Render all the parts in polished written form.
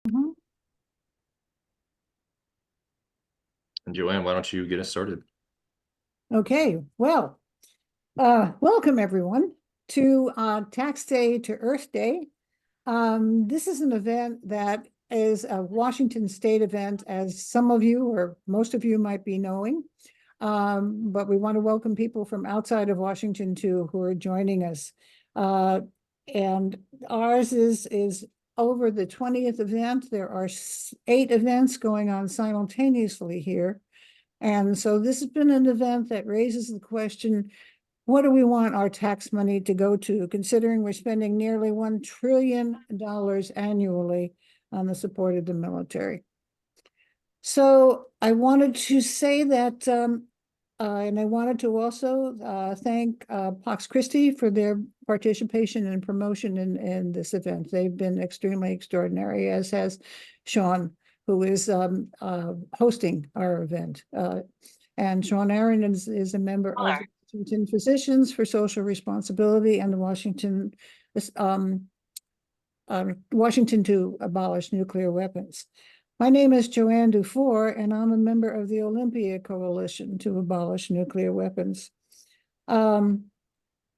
Mhm. And Joanne, why don't you get us started? Okay, well, welcome everyone to Tax Day to Earth Day. This is an event that is a Washington State event, as some of you or most of you might be knowing. But we want to welcome people from outside of Washington too who are joining us. Uh, and ours is over the 20th event. There are 8 events going on simultaneously here. And so this has been an event that raises the question, what do we want our tax money to go to, considering we're spending nearly $1 trillion annually on the support of the military? So I wanted to say that, and I wanted to also thank Pax Christi for their participation and promotion in this event. They've been extremely extraordinary, as has Sean, who is hosting our event. And Sean Aaron is a member of the Washington Physicians for Social Responsibility and the um, Washington to Abolish Nuclear Weapons. My name is Joanne Dufour, and I'm a member of the Olympia Coalition to Abolish Nuclear Weapons. And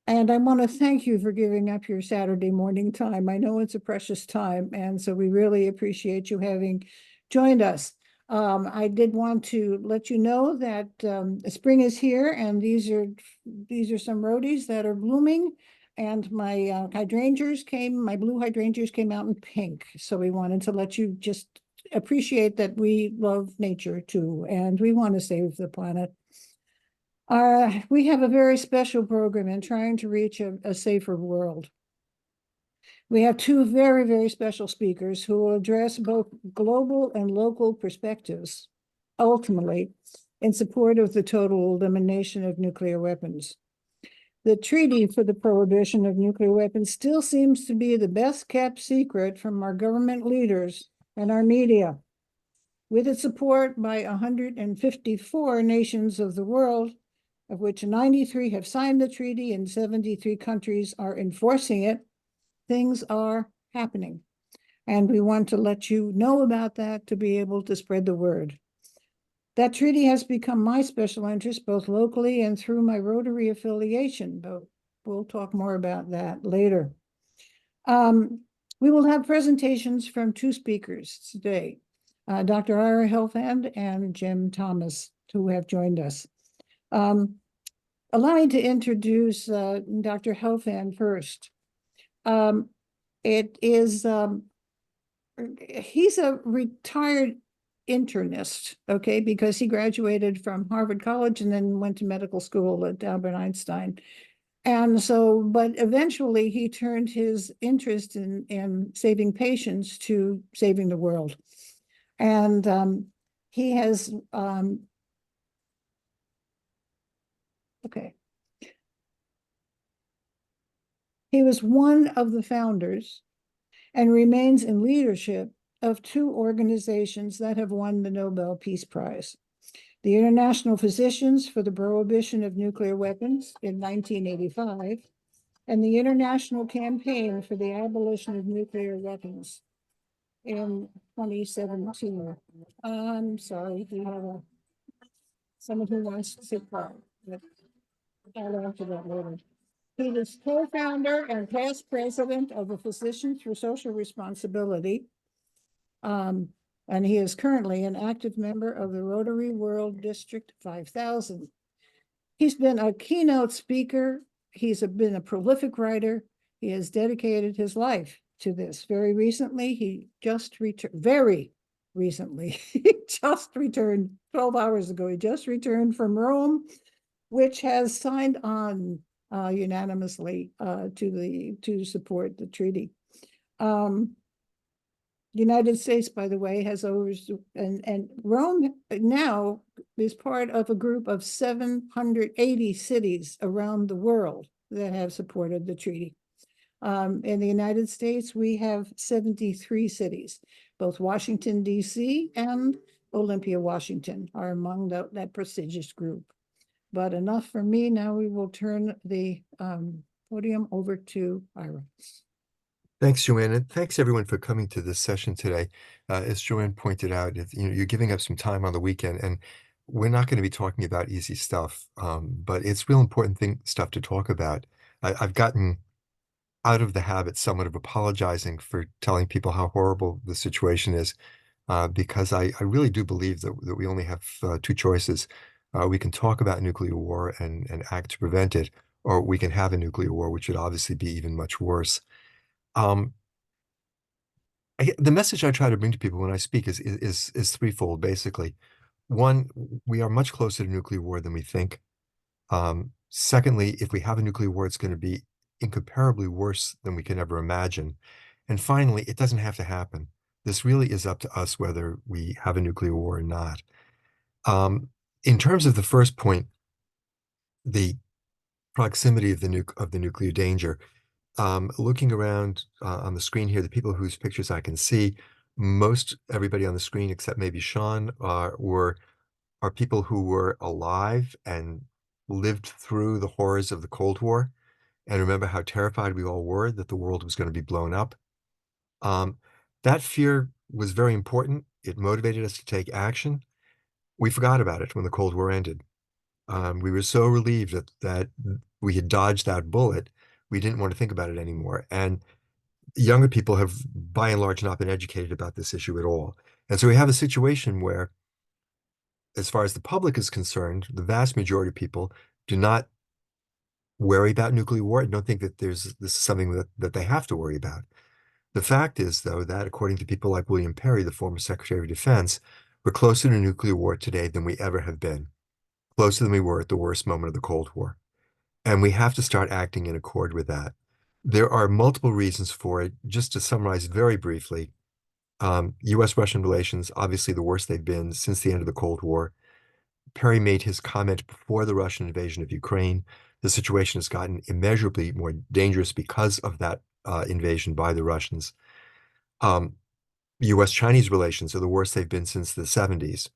I want to thank you for giving up your Saturday morning time. I know it's a precious time, and so we really appreciate you having joined us. I did want to let you know that spring is here, and these are some rhodies that are blooming. And my my blue hydrangeas came out in pink. So we wanted to let you just appreciate that we love nature too, and we want to save the planet. We have a very special program in trying to reach a safer world. We have 2 very, very special speakers who will address both global and local perspectives, ultimately in support of the total elimination of nuclear weapons. The treaty for the prohibition of nuclear weapons still seems to be the best kept secret from our government leaders and our media. With its support by 154 nations of the world, of which 93 have signed the treaty and 73 countries are enforcing it, things are happening. And we want to let you know about that to be able to spread the word. That treaty has become my special interest, both locally and through my Rotary affiliation, but we'll talk more about that later. We will have presentations from 2 speakers today, Dr. Ira Helfand and Jim Thomas, who have joined us. Allow me to introduce Dr. Helfand first. He's a retired internist, okay, because he graduated from Harvard College and then went to medical school at Albert Einstein. And so, but eventually he turned his interest in saving patients to saving the world. And he has, okay. He was one of the founders and remains in leadership of 2 organizations that have won the Nobel Peace Prize. The International Physicians for the Prohibition of Nuclear Weapons in 1985, and the International Campaign for the Abolition of Nuclear Weapons in 2017. I'm sorry, we have someone who wants to sit quiet, but I'll answer that later. He was co-founder and past president of the Physicians for Social Responsibility. And he is currently an active member of the Rotary World District 5000. He's been a keynote speaker. He's been a prolific writer. He has dedicated his life to this. Very recently, he just returned 12 hours ago. He just returned from Rome, which has signed on unanimously to support the treaty. United States, by the way, has over, and Rome now is part of a group of 780 cities around the world that have supported the treaty. In the United States, we have 73 cities. Both Washington, D.C. and Olympia, Washington are among that prestigious group. But enough for me. Now we will turn the podium over to Ira. Thanks, Joanne, and thanks everyone for coming to this session today. As Joanne pointed out, you're giving up some time on the weekend, and we're not going to be talking about easy stuff, but it's real important stuff to talk about. I've gotten out of the habit somewhat of apologizing for telling people how horrible the situation is, because I really do believe that we only have two choices. We can talk about nuclear war and act to prevent it, or we can have a nuclear war, which would obviously be even much worse. Um, the message I try to bring to people when I speak is threefold, basically. One, we are much closer to nuclear war than we think. Secondly, if we have a nuclear war, it's going to be incomparably worse than we can ever imagine. And finally, it doesn't have to happen. This really is up to us whether we have a nuclear war or not. Um, in terms of the first point, the proximity of the nuclear danger. Looking around on the screen here, the people whose pictures I can see, most everybody on the screen except maybe Sean are people who were alive and lived through the horrors of the Cold War and remember how terrified we all were that the world was going to be blown up. Um, that fear was very important. It motivated us to take action. We forgot about it when the Cold War ended. We were so relieved that we had dodged that bullet, we didn't want to think about it anymore. And younger people have, by and large, not been educated about this issue at all. And so we have a situation where, as far as the public is concerned, the vast majority of people do not worry about nuclear war and don't think that this is something that they have to worry about. The fact is, though, that according to people like William Perry, the former Secretary of Defense, we're closer to nuclear war today than we ever have been, closer than we were at the worst moment of the Cold War. And we have to start acting in accord with that. There are multiple reasons for it. Just to summarize very briefly, US-Russian relations, obviously the worst they've been since the end of the Cold War. Perry made his comment before the Russian invasion of Ukraine. The situation has gotten immeasurably more dangerous because of that invasion by the Russians. Um, US-Chinese relations are the worst they've been since the 70s,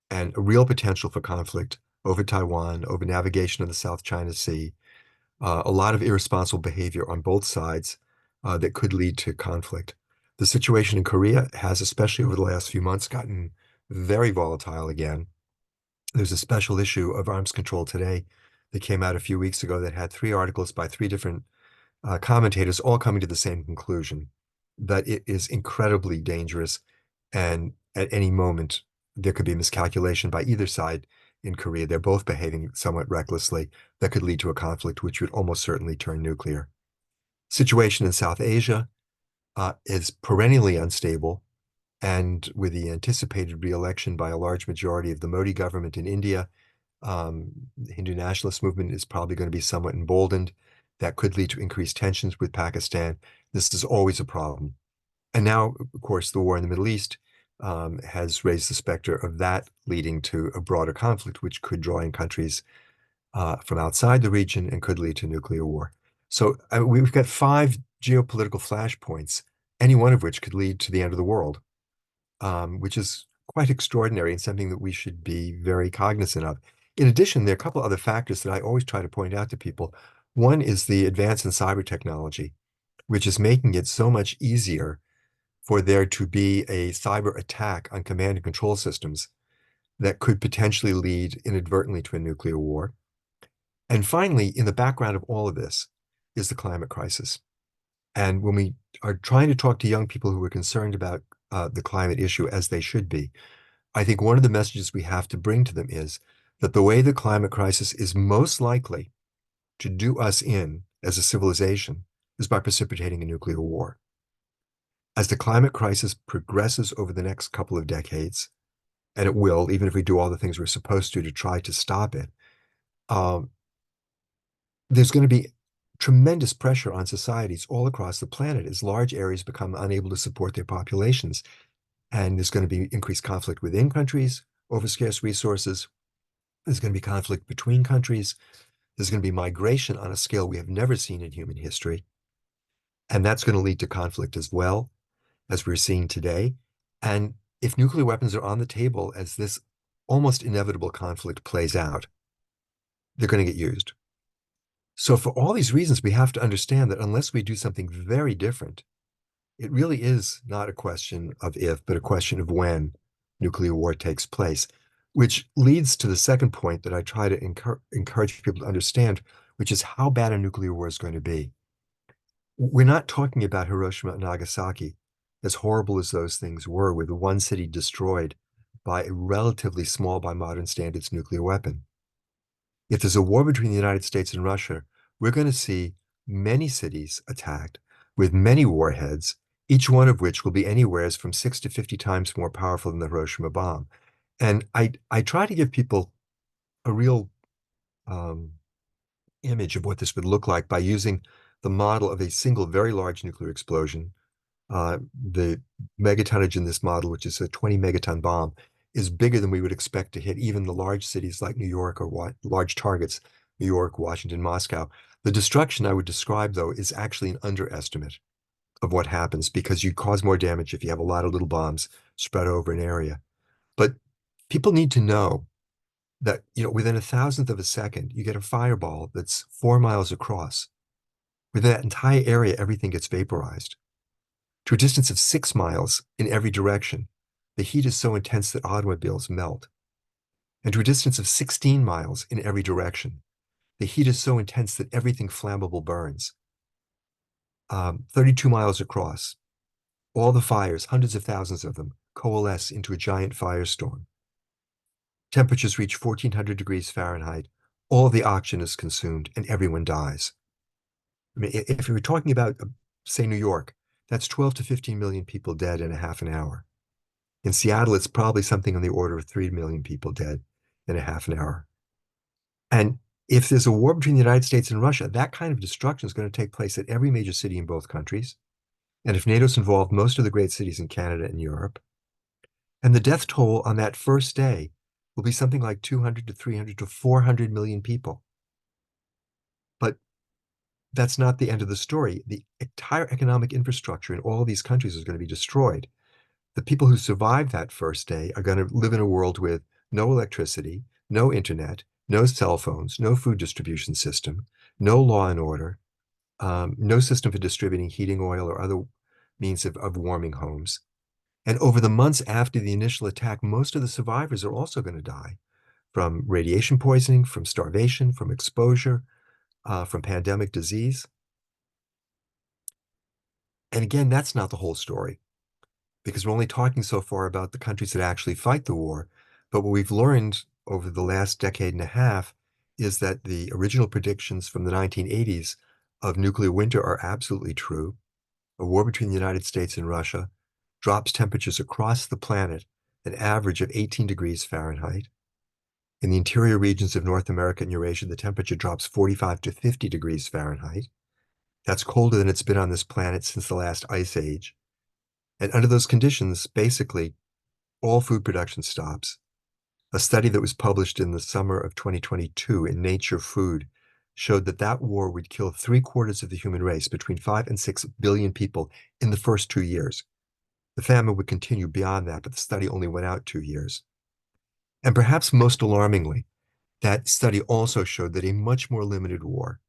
and a real potential for conflict over Taiwan, over navigation of the South China Sea, a lot of irresponsible behavior on both sides that could lead to conflict. The situation in Korea has, especially over the last few months, gotten very volatile again. There's a special issue of Arms Control Today that came out a few weeks ago that had three articles by three different commentators all coming to the same conclusion that it is incredibly dangerous and at any moment there could be miscalculation by either side in Korea. They're both behaving somewhat recklessly that could lead to a conflict which would almost certainly turn nuclear. Situation in South Asia is perennially unstable, and with the anticipated re-election by a large majority of the Modi government in India, the Hindu nationalist movement is probably going to be somewhat emboldened. That could lead to increased tensions with Pakistan. This is always a problem. And now, of course, the war in the Middle East has raised the specter of that leading to a broader conflict, which could draw in countries from outside the region and could lead to nuclear war. So we've got five geopolitical flashpoints, any one of which could lead to the end of the world, which is quite extraordinary and something that we should be very cognizant of. In addition, there are a couple other factors that I always try to point out to people. One is the advance in cyber technology, which is making it so much easier for there to be a cyber attack on command and control systems that could potentially lead inadvertently to a nuclear war. And finally, in the background of all of this is the climate crisis. And when we are trying to talk to young people who are concerned about the climate issue, as they should be, I think one of the messages we have to bring to them is that the way the climate crisis is most likely to do us in as a civilization is by precipitating a nuclear war. As the climate crisis progresses over the next couple of decades, and it will, even if we do all the things we're supposed to try to stop it, um, there's going to be tremendous pressure on societies all across the planet as large areas become unable to support their populations. And there's going to be increased conflict within countries over scarce resources. There's going to be conflict between countries. There's going to be migration on a scale we have never seen in human history. And that's going to lead to conflict as well, as we're seeing today. And if nuclear weapons are on the table as this almost inevitable conflict plays out, they're going to get used. So for all these reasons, we have to understand that unless we do something very different, It really is not a question of if, but a question of when nuclear war takes place, which leads to the second point that I try to encourage people to understand, which is how bad a nuclear war is going to be. We're not talking about Hiroshima and Nagasaki, as horrible as those things were, with one city destroyed by a relatively small, by modern standards, nuclear weapon. If there's a war between the United States and Russia, we're going to see many cities attacked with many warheads, each one of which will be anywhere from 6 to 50 times more powerful than the Hiroshima bomb. And I try to give people a real image of what this would look like by using the model of a single very large nuclear explosion. The megatonnage in this model, which is a 20 megaton bomb, is bigger than we would expect to hit even the large cities like New York or large targets, New York, Washington, Moscow. The destruction I would describe, though, is actually an underestimate of what happens because you cause more damage if you have a lot of little bombs spread over an area. But people need to know that, within a thousandth of a second, you get a fireball that's 4 miles across. Within that entire area, everything gets vaporized. To a distance of 6 miles in every direction, the heat is so intense that automobiles melt. And to a distance of 16 miles in every direction, the heat is so intense that everything flammable burns. 32 miles across, all the fires, hundreds of thousands of them, coalesce into a giant firestorm. Temperatures reach 1400 degrees Fahrenheit, all the oxygen is consumed, and everyone dies. I mean, if we were talking about, say, New York, that's 12 to 15 million people dead in a half an hour. In Seattle, it's probably something on the order of 3 million people dead in a half an hour. And if there's a war between the United States and Russia, that kind of destruction is going to take place at every major city in both countries. And if NATO's involved, most of the great cities in Canada and Europe. And the death toll on that first day will be something like 200 to 300 to 400 million people. But that's not the end of the story. The entire economic infrastructure in all these countries is going to be destroyed. The people who survive that first day are going to live in a world with no electricity, no internet, no cell phones, no food distribution system, no law and order, no system for distributing heating oil or other means of warming homes. And over the months after the initial attack, most of the survivors are also going to die from radiation poisoning, from starvation, from exposure, from pandemic disease. And again, that's not the whole story, because we're only talking so far about the countries that actually fight the war. But what we've learned over the last decade and a half is that the original predictions from the 1980s of nuclear winter are absolutely true. A war between the United States and Russia drops temperatures across the planet an average of 18 degrees Fahrenheit. In the interior regions of North America and Eurasia, the temperature drops 45 to 50 degrees Fahrenheit. That's colder than it's been on this planet since the last ice age. And under those conditions, basically, all food production stops. A study that was published in the summer of 2022 in Nature Food showed that that war would kill 3/4 of the human race, between 5 and 6 billion people, in the first 2 years. The famine would continue beyond that, but the study only went out 2 years. And perhaps most alarmingly, that study also showed that a much more limited war,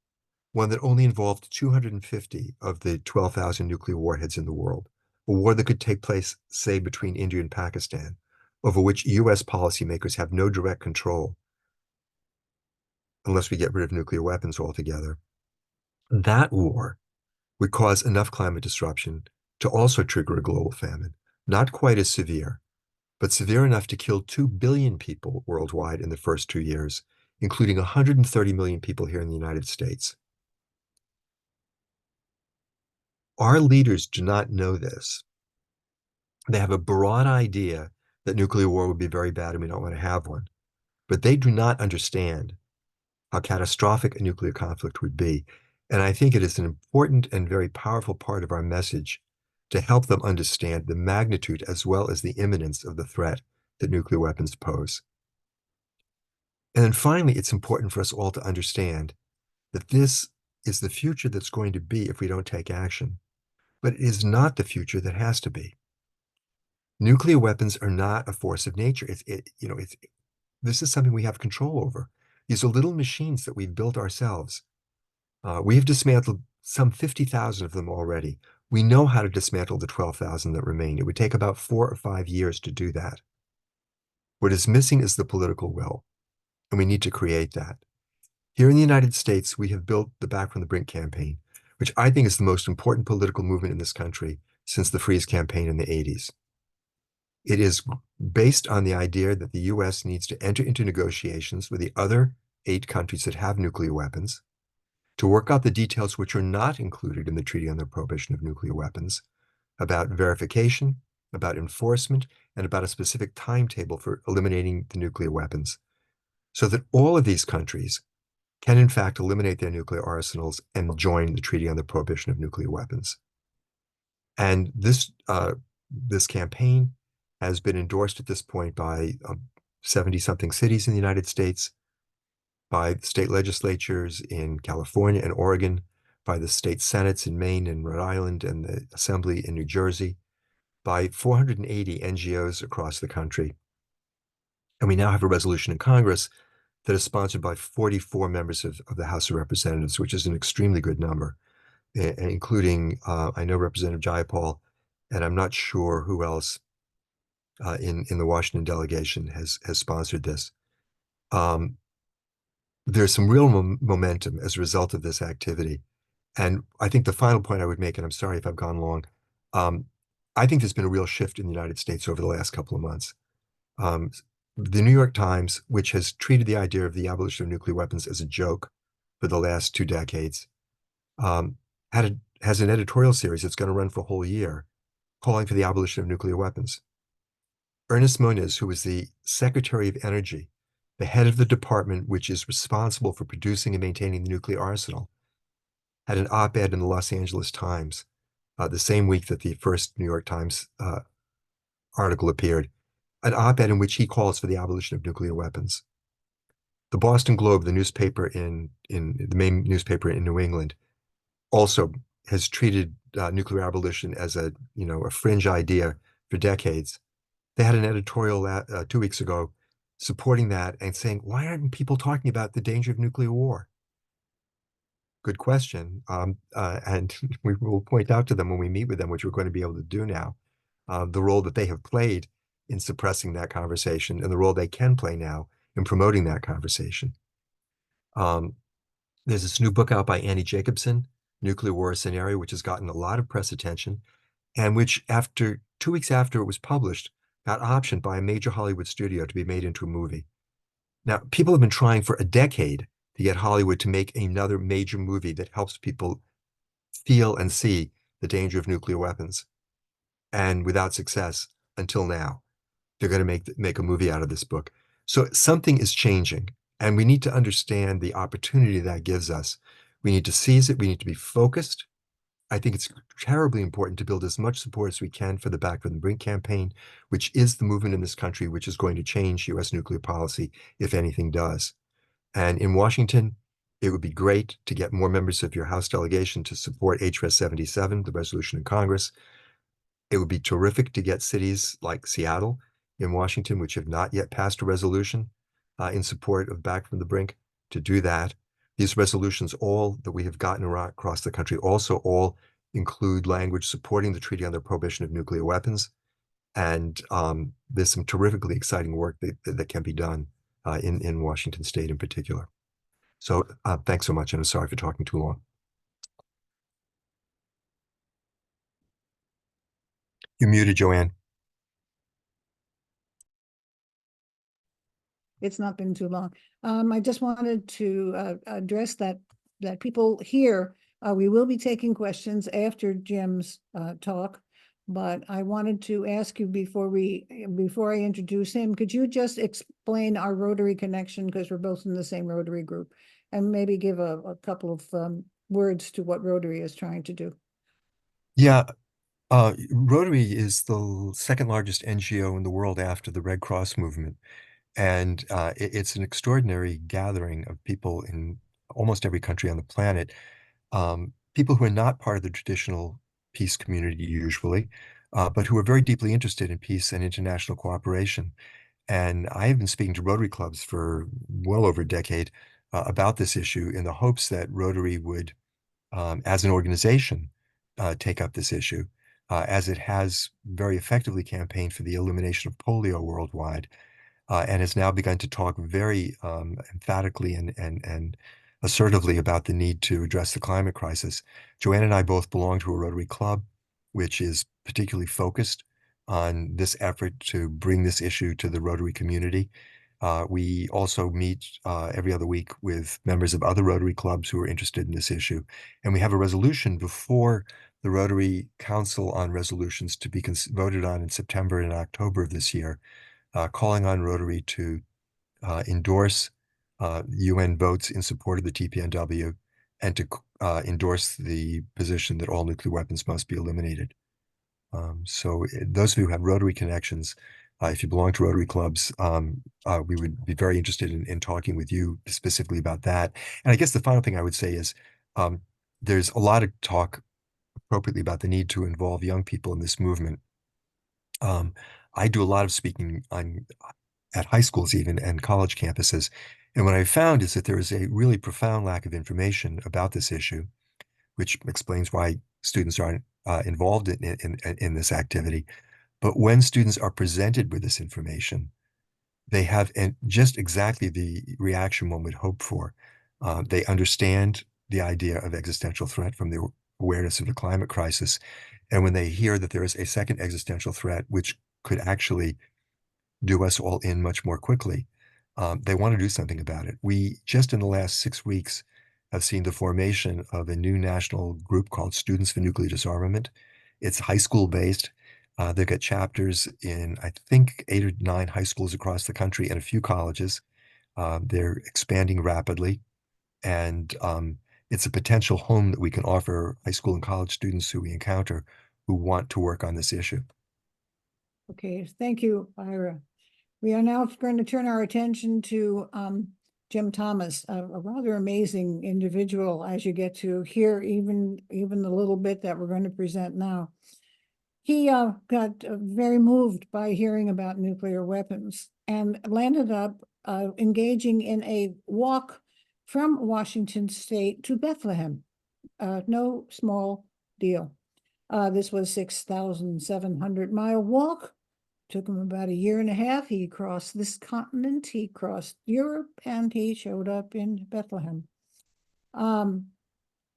one that only involved 250 of the 12,000 nuclear warheads in the world, a war that could take place, say, between India and Pakistan, over which US policymakers have no direct control unless we get rid of nuclear weapons altogether. That war would cause enough climate disruption to also trigger a global famine, not quite as severe, but severe enough to kill 2 billion people worldwide in the first 2 years, including 130 million people here in the United States. Our leaders do not know this. They have a broad idea that nuclear war would be very bad and we don't want to have one, but they do not understand how catastrophic a nuclear conflict would be. And I think it is an important and very powerful part of our message to help them understand the magnitude as well as the imminence of the threat that nuclear weapons pose. And then finally, it's important for us all to understand that this is the future that's going to be if we don't take action, but it is not the future that has to be. Nuclear weapons are not a force of nature. This is something we have control over. These are little machines that we've built ourselves. We have dismantled some 50,000 of them already. We know how to dismantle the 12,000 that remain. It would take about 4 or 5 years to do that. What is missing is the political will, and we need to create that. Here in the United States, we have built the Back from the Brink campaign, which I think is the most important political movement in this country since the Freeze campaign in the 80s. It is based on the idea that the US needs to enter into negotiations with the other 8 countries that have nuclear weapons to work out the details which are not included in the Treaty on the Prohibition of Nuclear Weapons, about verification, about enforcement, and about a specific timetable for eliminating the nuclear weapons, so that all of these countries can in fact eliminate their nuclear arsenals and join the Treaty on the Prohibition of Nuclear Weapons. And this campaign has been endorsed at this point by 70-something cities in the United States, by state legislatures in California and Oregon, by the state senates in Maine and Rhode Island and the Assembly in New Jersey, by 480 NGOs across the country. And we now have a resolution in Congress that is sponsored by 44 members of the House of Representatives, which is an extremely good number, including, I know Representative Jayapal, and I'm not sure who else in the Washington delegation has sponsored this. There's some real momentum as a result of this activity. And I think the final point I would make, and I'm sorry if I've gone long, I think there's been a real shift in the United States over the last couple of months. The New York Times, which has treated the idea of the abolition of nuclear weapons as a joke for the last 2 decades, has an editorial series that's going to run for a whole year calling for the abolition of nuclear weapons. Ernest Moniz, who was the Secretary of Energy, the head of the department which is responsible for producing and maintaining the nuclear arsenal, had an op-ed in the Los Angeles Times the same week that the first New York Times article appeared, an op-ed in which he calls for the abolition of nuclear weapons. The Boston Globe, the newspaper in the main newspaper in New England, also has treated nuclear abolition as a fringe idea for decades. They had an editorial 2 weeks ago supporting that and saying, why aren't people talking about the danger of nuclear war? Good question. And we will point out to them when we meet with them, which we're going to be able to do now, the role that they have played in suppressing that conversation and the role they can play now in promoting that conversation. There's this new book out by Annie Jacobson, Nuclear War Scenario, which has gotten a lot of press attention, and which 2 weeks after it was published, got optioned by a major Hollywood studio to be made into a movie. Now, people have been trying for a decade to get Hollywood to make another major movie that helps people feel and see the danger of nuclear weapons. And without success until now, they're going to make a movie out of this book. So something is changing, and we need to understand the opportunity that gives us. We need to seize it. We need to be focused. I think it's terribly important to build as much support as we can for the Back from the Brink campaign, which is the movement in this country which is going to change U.S. nuclear policy, if anything does. And in Washington, it would be great to get more members of your House delegation to support HRS 77, the resolution in Congress. It would be terrific to get cities like Seattle in Washington, which have not yet passed a resolution in support of Back from the Brink, to do that. These resolutions, all that we have gotten across the country, also all include language supporting the Treaty on the Prohibition of Nuclear Weapons. And there's some terrifically exciting work that can be done in Washington State in particular. So thanks so much, and I'm sorry for talking too long. You're muted, Joanne. It's not been too long. I just wanted to address that people here, we will be taking questions after Jim's talk, but I wanted to ask you before I introduce him, could you just explain our Rotary connection, because we're both in the same Rotary group, and maybe give a couple of words to what Rotary is trying to do? Yeah, Rotary is the second largest NGO in the world after the Red Cross movement. And it's an extraordinary gathering of people in almost every country on the planet, people who are not part of the traditional peace community usually, but who are very deeply interested in peace and international cooperation. And I have been speaking to Rotary clubs for well over a decade about this issue in the hopes that Rotary would, as an organization, take up this issue, as it has very effectively campaigned for the elimination of polio worldwide, and has now begun to talk very emphatically and assertively about the need to address the climate crisis. Joanne and I both belong to a Rotary Club, which is particularly focused on this effort to bring this issue to the Rotary community. We also meet every other week with members of other Rotary clubs who are interested in this issue. And we have a resolution before the Rotary Council on Resolutions to be voted on in September and October of this year, calling on Rotary to endorse UN votes in support of the TPNW and to endorse the position that all nuclear weapons must be eliminated. So those of you who have Rotary connections, if you belong to Rotary clubs, we would be very interested in talking with you specifically about that. And I guess the final thing I would say is there's a lot of talk appropriately about the need to involve young people in this movement. I do a lot of speaking at high schools even and college campuses. And what I found is that there is a really profound lack of information about this issue, which explains why students aren't involved in this activity. But when students are presented with this information, they have just exactly the reaction one would hope for. They understand the idea of existential threat from the awareness of the climate crisis. And when they hear that there is a second existential threat, which could actually do us all in much more quickly, they want to do something about it. We just in the last 6 weeks have seen the formation of a new national group called Students for Nuclear Disarmament. It's high school based. They've got chapters in, I think, 8 or 9 high schools across the country and a few colleges. They're expanding rapidly. And it's a potential home that we can offer high school and college students who we encounter who want to work on this issue. Okay, thank you, Ira. We are now going to turn our attention to Jim Thomas, a rather amazing individual, as you get to hear even the little bit that we're going to present now. He got very moved by hearing about nuclear weapons and landed up engaging in a walk from Washington State to Bethlehem. No small deal. This was 6,700-mile walk. Took him about a year and a half. He crossed this continent, he crossed Europe, and he showed up in Bethlehem.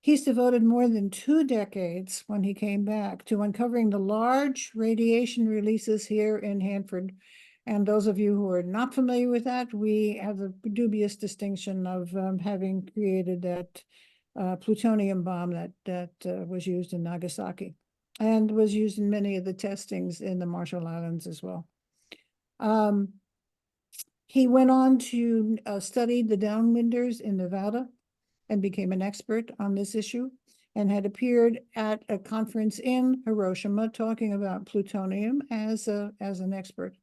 He's devoted more than 2 decades when he came back to uncovering the large radiation releases here in Hanford. And those of you who are not familiar with that, we have the dubious distinction of having created that plutonium bomb that was used in Nagasaki and was used in many of the testings in the Marshall Islands as well. He went on to study the downwinders in Nevada and became an expert on this issue and had appeared at a conference in Hiroshima talking about plutonium as an expert.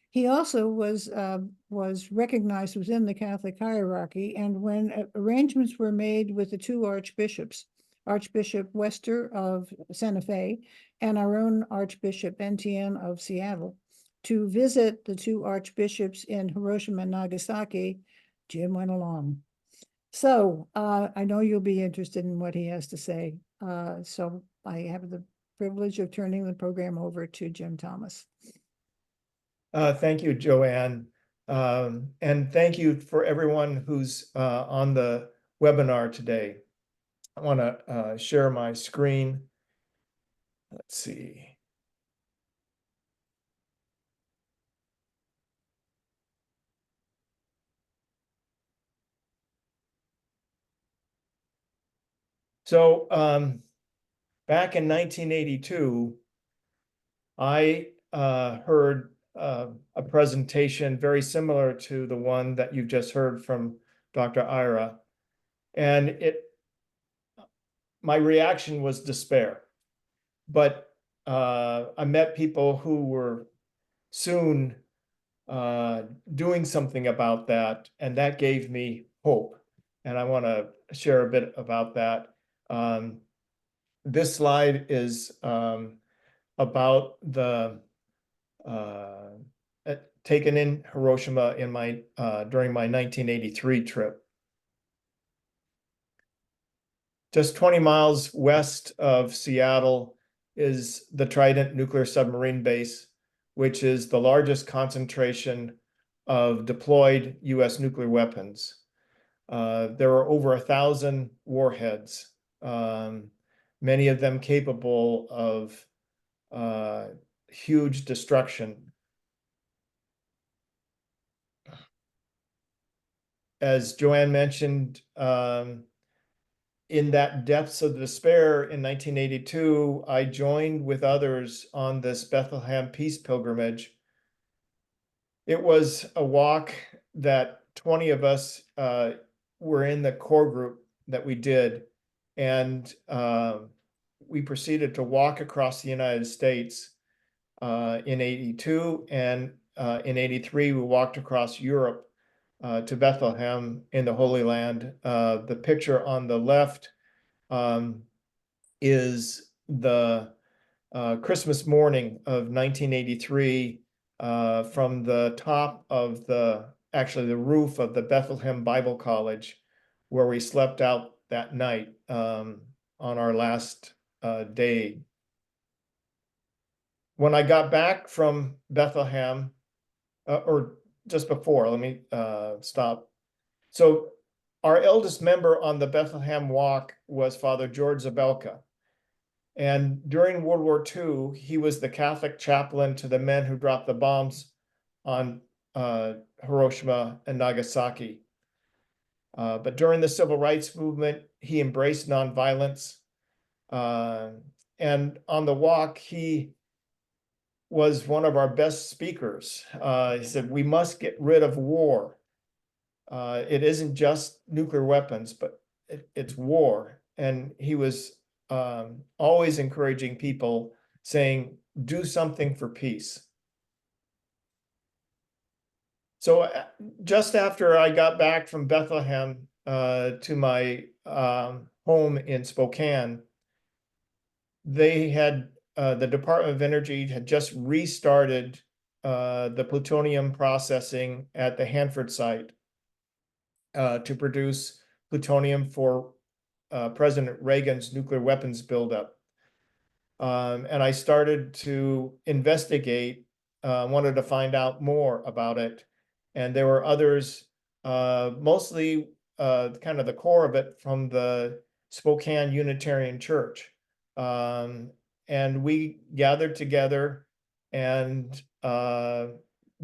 He also was recognized within the Catholic hierarchy, and when arrangements were made with the 2 archbishops, Archbishop Wester of Santa Fe and our own Archbishop Etienne of Seattle, to visit the 2 archbishops in Hiroshima and Nagasaki, Jim went along. So I know you'll be interested in what he has to say. So I have the privilege of turning the program over to Jim Thomas. Thank you, Joanne. And thank you for everyone who's on the webinar today. I want to share my screen. Let's see. So back in 1982, I heard a presentation very similar to the one that you've just heard from Dr. Ira. And my reaction was despair. But I met people who were soon doing something about that, and that gave me hope. And I want to share a bit about that. This slide is about the taken in Hiroshima in during my 1983 trip. Just 20 miles west of Seattle is the Trident nuclear submarine base, which is the largest concentration of deployed US nuclear weapons. There are over 1,000 warheads, many of them capable of huge destruction. As Joanne mentioned, in that depths of despair in 1982, I joined with others on this Bethlehem Peace Pilgrimage. It was a walk that 20 of us were in the core group that we did, and we proceeded to walk across the United States in 82, and in 83 we walked across Europe to Bethlehem in the Holy Land. The picture on the left is the Christmas morning of 1983 from the top of actually the roof of the Bethlehem Bible College, where we slept out that night on our last day. When I got back from Bethlehem, or just before, let me stop. So our eldest member on the Bethlehem walk was Father George Zabelka. And during World War II, he was the Catholic chaplain to the men who dropped the bombs on Hiroshima and Nagasaki. But during the Civil Rights Movement, he embraced nonviolence. And on the walk, he was one of our best speakers. He said, "We must get rid of war. It isn't just nuclear weapons, but it's war." And he was always encouraging people, saying, "Do something for peace." So just after I got back from Bethlehem to my home in Spokane, they had the Department of Energy had just restarted the plutonium processing at the Hanford site to produce plutonium for President Reagan's nuclear weapons buildup. And I started to investigate, wanted to find out more about it. And there were others, mostly kind of the core of it from the Spokane Unitarian Church. And we gathered together and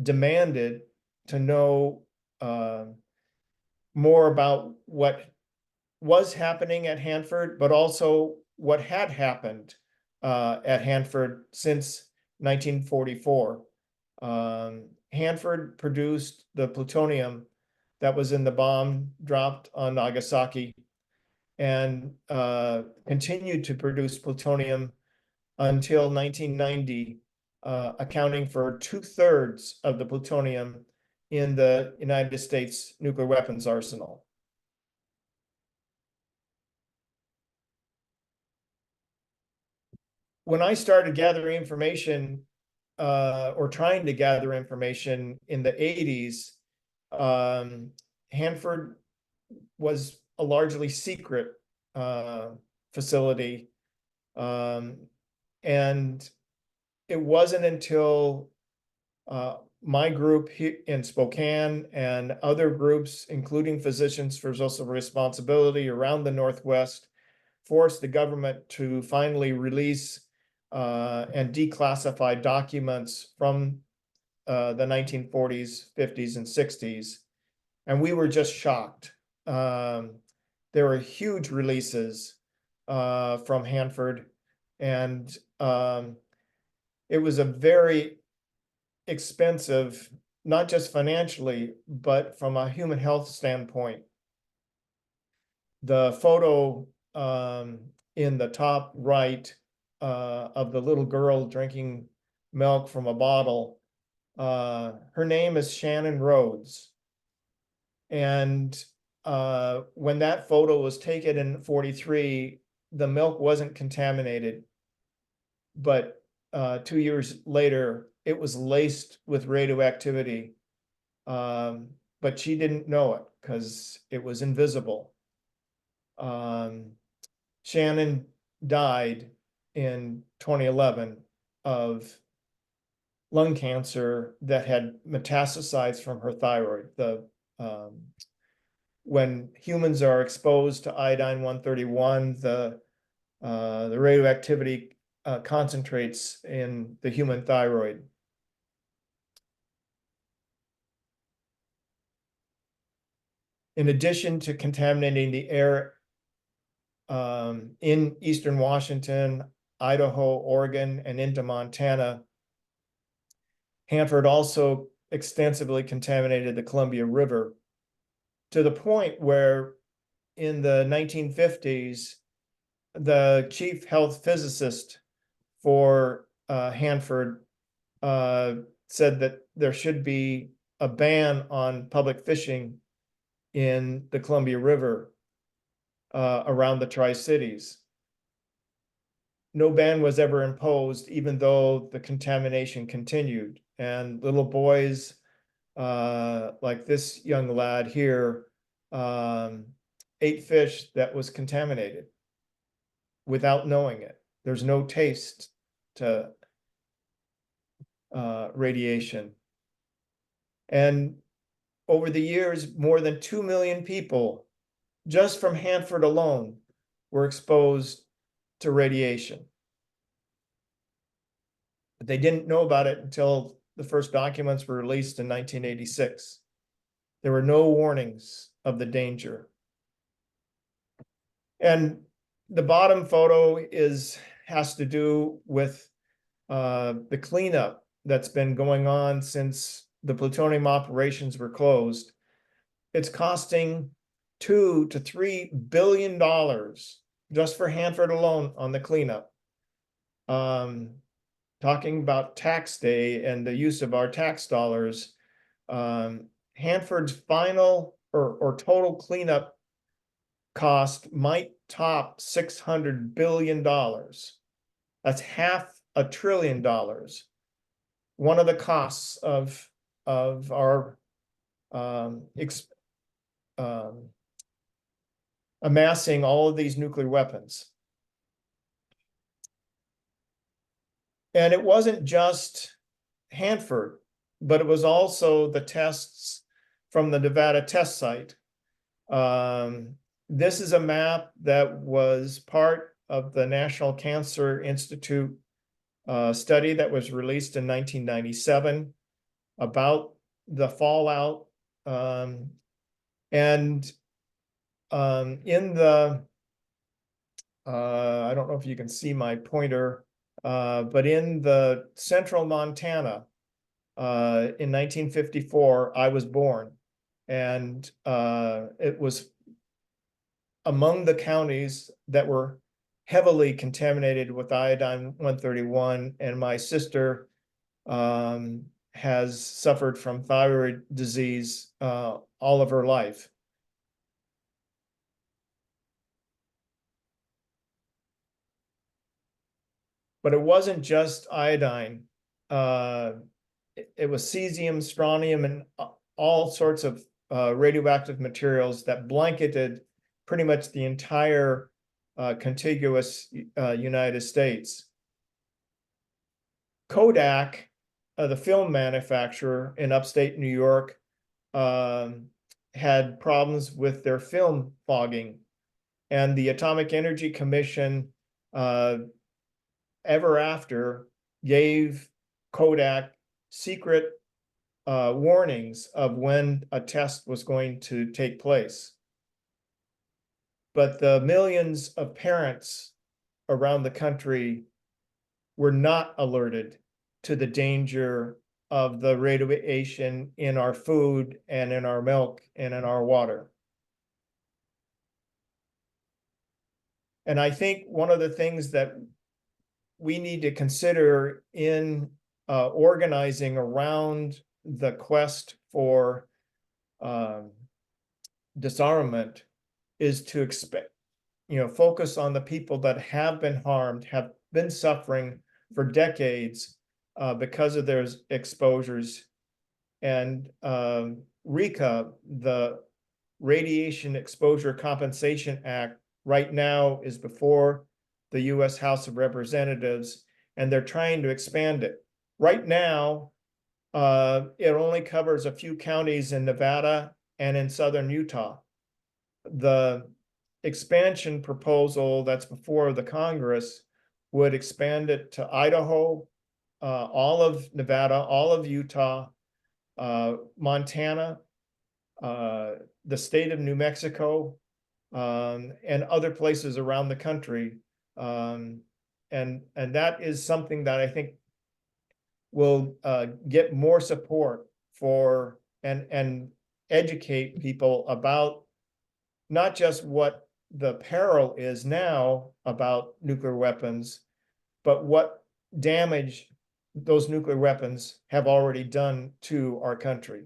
demanded to know more about what was happening at Hanford, but also what had happened at Hanford since 1944. Hanford produced the plutonium that was in the bomb dropped on Nagasaki, and continued to produce plutonium until 1990, accounting for 2/3 of the plutonium in the United States nuclear weapons arsenal. When I started gathering information, or trying to gather information in the 80s, Hanford was a largely secret facility. And it wasn't until my group in Spokane and other groups, including Physicians for Social Responsibility around the Northwest, forced the government to finally release and declassify documents from the 1940s, 50s, and 60s. And we were just shocked. There were huge releases from Hanford, and it was a very expensive, not just financially, but from a human health standpoint. The photo in the top right of the little girl drinking milk from a bottle, her name is Shannon Rhodes. And when that photo was taken in 43, the milk wasn't contaminated. But 2 years later, it was laced with radioactivity. But she didn't know it because it was invisible. Shannon died in 2011 of lung cancer that had metastasized from her thyroid. When humans are exposed to iodine-131, the radioactivity concentrates in the human thyroid. In addition to contaminating the air in eastern Washington, Idaho, Oregon, and into Montana, Hanford also extensively contaminated the Columbia River to the point where in the 1950s, the chief health physicist for Hanford said that there should be a ban on public fishing in the Columbia River around the Tri-Cities. No ban was ever imposed, even though the contamination continued. And little boys like this young lad here ate fish that was contaminated without knowing it. There's no taste to radiation. And over the years, more than 2 million people, just from Hanford alone, were exposed to radiation. But they didn't know about it until the first documents were released in 1986. There were no warnings of the danger. And the bottom photo has to do with the cleanup that's been going on since the plutonium operations were closed. It's costing $2 to $3 billion just for Hanford alone on the cleanup. Talking about tax day and the use of our tax dollars, Hanford's final or total cleanup cost might top $600 billion. That's $500 billion. One of the costs of our amassing all of these nuclear weapons. And it wasn't just Hanford, but it was also the tests from the Nevada test site. This is a map that was part of the National Cancer Institute study that was released in 1997 about the fallout. In the, I don't know if you can see my pointer, but in the central Montana, in 1954, I was born, and it was among the counties that were heavily contaminated with iodine-131, and my sister has suffered from thyroid disease all of her life. But it wasn't just iodine. It was cesium, strontium, and all sorts of radioactive materials that blanketed pretty much the entire contiguous United States. Kodak, the film manufacturer in upstate New York, had problems with their film fogging, and the Atomic Energy Commission ever after gave Kodak secret warnings of when a test was going to take place. But the millions of parents around the country were not alerted to the danger of the radiation in our food and in our milk and in our water. And I think one of the things that we need to consider in organizing around the quest for disarmament is to focus on the people that have been harmed, have been suffering for decades because of their exposures. And RECA, the Radiation Exposure Compensation Act, right now is before the US House of Representatives, and they're trying to expand it. Right now, it only covers a few counties in Nevada and in southern Utah. The expansion proposal that's before the Congress would expand it to Idaho, all of Nevada, all of Utah, Montana, the state of New Mexico, and other places around the country. And that is something that I think will get more support for and educate people about not just what the peril is now about nuclear weapons, but what damage those nuclear weapons have already done to our country.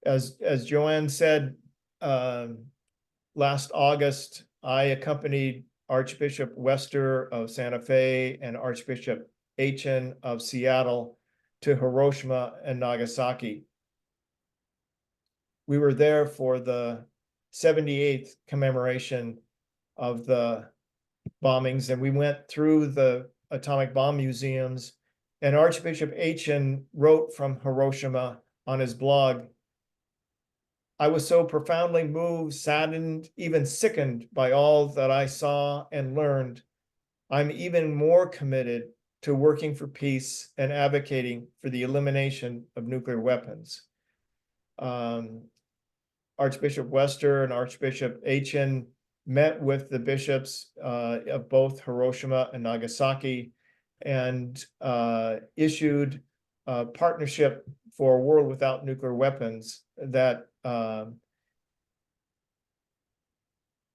As Joanne said, last August, I accompanied Archbishop Wester of Santa Fe and Archbishop Achen of Seattle to Hiroshima and Nagasaki. We were there for the 78th commemoration of the bombings, and we went through the atomic bomb museums, and Archbishop Achen wrote from Hiroshima on his blog, "I was so profoundly moved, saddened, even sickened by all that I saw and learned. I'm even more committed to working for peace and advocating for the elimination of nuclear weapons." Archbishop Wester and Archbishop Achen met with the bishops of both Hiroshima and Nagasaki and issued a partnership for a world without nuclear weapons that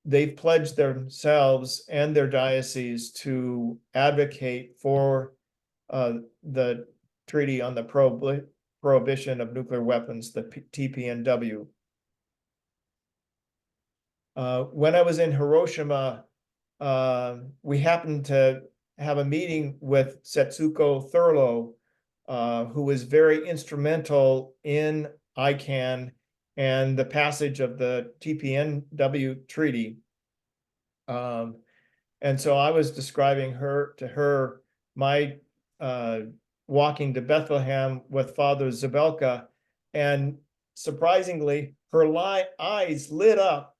they've pledged themselves and their diocese to advocate for the Treaty on the Prohibition of Nuclear Weapons, the TPNW. When I was in Hiroshima, we happened to have a meeting with Setsuko Thurlow, who was very instrumental in ICAN and the passage of the TPNW treaty. And so I was describing to her my walking to Bethlehem with Father Zabelka, and surprisingly, her eyes lit up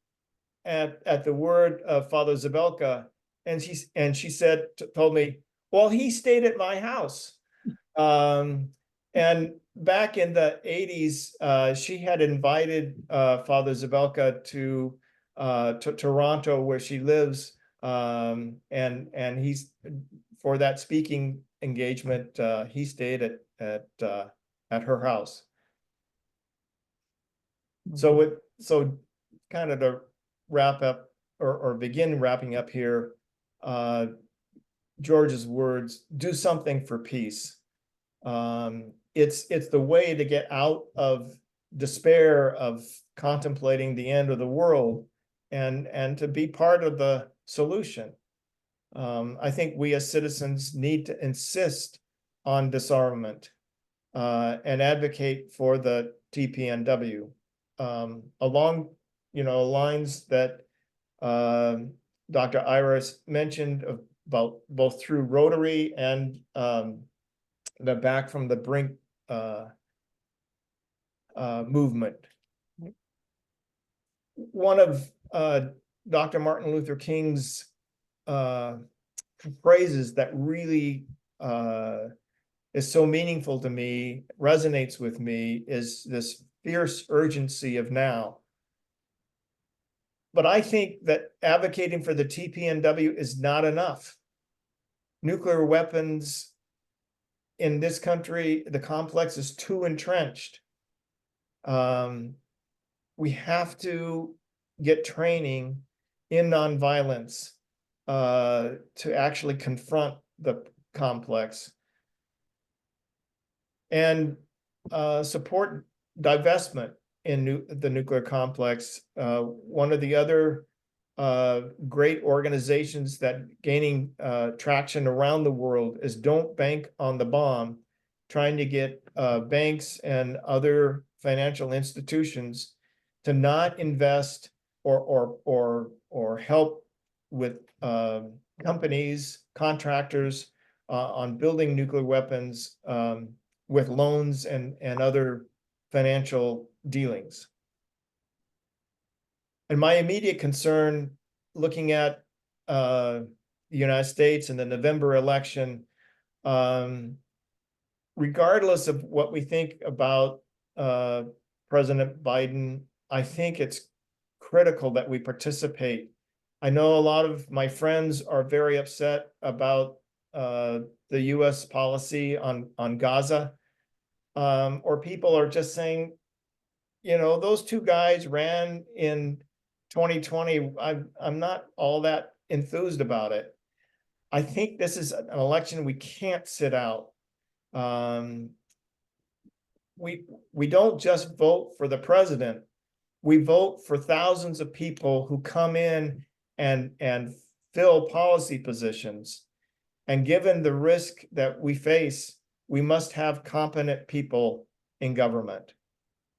at the word of Father Zabelka, and she said, told me, "Well, he stayed at my house." And back in the 80s, she had invited Father Zabelka to Toronto, where she lives, and he's for that speaking engagement. He stayed at her house. So kind of to wrap up or begin wrapping up here, George's words, do something for peace. It's the way to get out of despair of contemplating the end of the world and to be part of the solution. I think we as citizens need to insist on disarmament and advocate for the TPNW along lines that Dr. Iris mentioned about both through Rotary and the Back from the Brink movement. One of Dr. Martin Luther King's phrases that really is so meaningful to me, resonates with me, is this fierce urgency of now. But I think that advocating for the TPNW is not enough. Nuclear weapons in this country, the complex is too entrenched. We have to get training in nonviolence to actually confront the complex and support divestment in the nuclear complex. One of the other great organizations that gaining traction around the world is Don't Bank on the Bomb, trying to get banks and other financial institutions to not invest or help with companies, contractors on building nuclear weapons with loans and other financial dealings. And my immediate concern, looking at the United States and the November election, regardless of what we think about President Biden, I think it's critical that we participate. I know a lot of my friends are very upset about the U.S. policy on Gaza, or people are just saying, you know, those two guys ran in 2020. I'm not all that enthused about it. I think this is an election we can't sit out. We don't just vote for the president. We vote for thousands of people who come in and fill policy positions. And given the risk that we face, we must have competent people in government.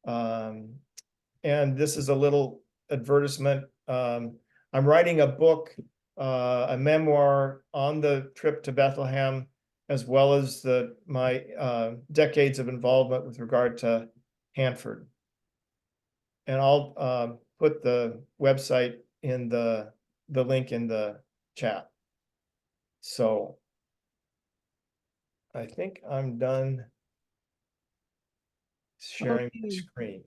And this is a little advertisement. I'm writing a book, a memoir on the trip to Bethlehem, as well as my decades of involvement with regard to Hanford. And I'll put the website in the link in the chat. So I think I'm done sharing my Okay. screen.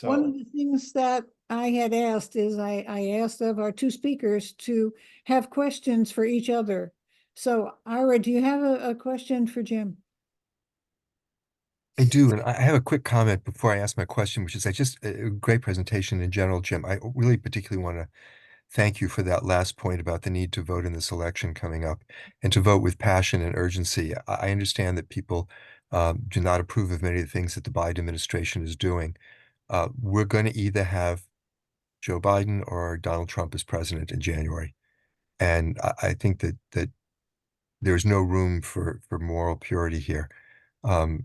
One of So the things that I had asked is I asked of our two speakers to have questions for each other. So Ira, do you have a question for Jim? I do, and I have a quick comment before I ask my question, which is a great presentation in general, Jim. I really particularly want to thank you for that last point about the need to vote in this election coming up and to vote with passion and urgency. I understand that people do not approve of many of the things that the Biden administration is doing. We're going to either have Joe Biden or Donald Trump as president in January. And I think that there's no room for moral purity here, and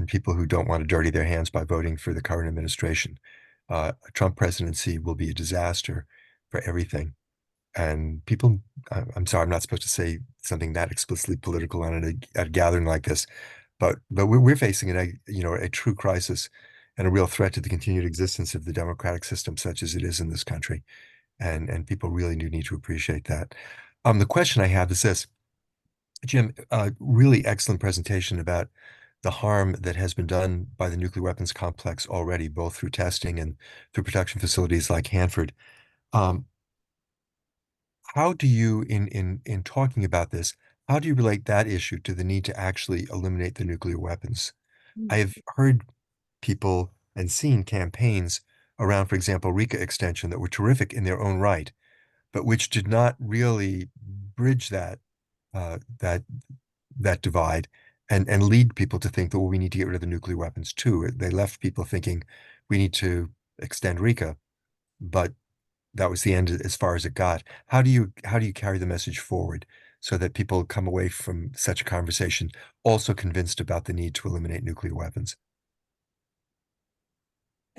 people who don't want to dirty their hands by voting for the current administration. A Trump presidency will be a disaster for everything. And people, I'm sorry, I'm not supposed to say something that explicitly political at a gathering like this, but we're facing a true crisis and a real threat to the continued existence of the democratic system such as it is in this country. And people really do need to appreciate that. The question I have is this, Jim, really excellent presentation about the harm that has been done by the nuclear weapons complex already, both through testing and through production facilities like Hanford. How do you, in talking about this, how do you relate that issue to the need to actually eliminate the nuclear weapons? I've heard people and seen campaigns around, for example, RECA extension that were terrific in their own right, but which did not really bridge that divide and lead people to think that, well, we need to get rid of the nuclear weapons too. They left people thinking we need to extend RECA, but that was the end as far as it got. How do you carry the message forward so that people come away from such a conversation also convinced about the need to eliminate nuclear weapons?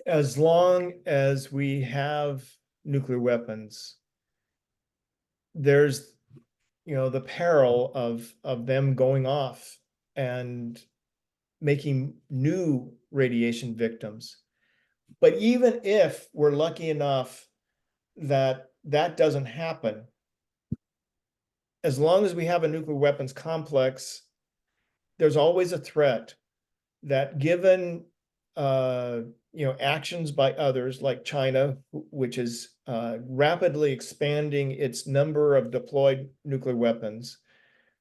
as long as we have nuclear weapons, there's, you know, the peril of them going off and making new radiation victims. But even if we're lucky enough that that doesn't happen, as long as we have a nuclear weapons complex, there's always a threat that, given actions by others like China, which is rapidly expanding its number of deployed nuclear weapons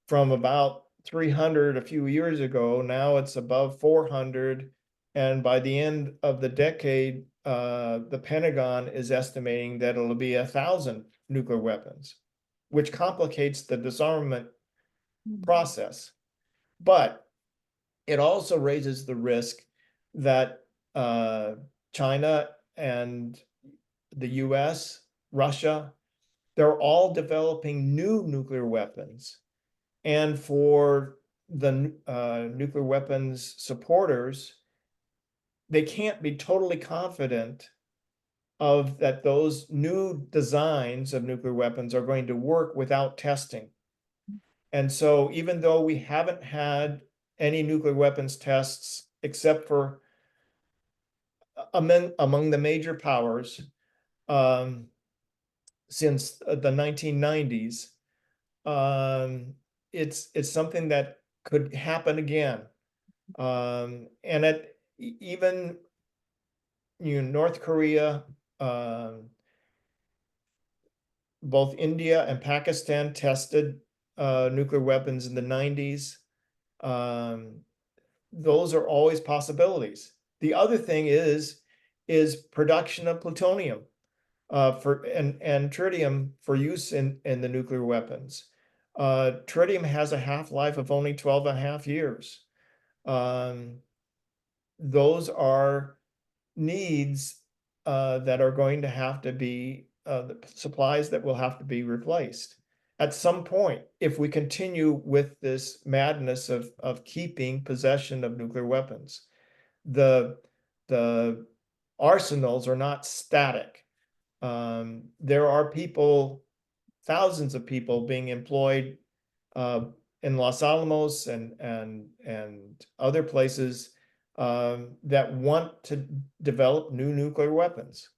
from about 300 a few years ago. Now it's above 400. And by the end of the decade, the Pentagon is estimating that it'll be 1,000 nuclear weapons, which complicates the disarmament process. But it also raises the risk that China and the US, Russia, they're all developing new nuclear weapons. And for the nuclear weapons supporters, they can't be totally confident of that those new designs of nuclear weapons are going to work without testing. And so even though we haven't had any nuclear weapons tests except for among the major powers um, since the 1990s, it's something that could happen again. And even North Korea, both India and Pakistan tested nuclear weapons in the 90s. Those are always possibilities. The other thing is production of plutonium and tritium for use in the nuclear weapons. Tritium has a half-life of only 12 and a half years. Those are needs that are going to have to be the supplies that will have to be replaced at some point if we continue with this madness of keeping possession of nuclear weapons. The arsenals are not static. There are people, thousands of people being employed in Los Alamos and other places that want to develop new nuclear weapons.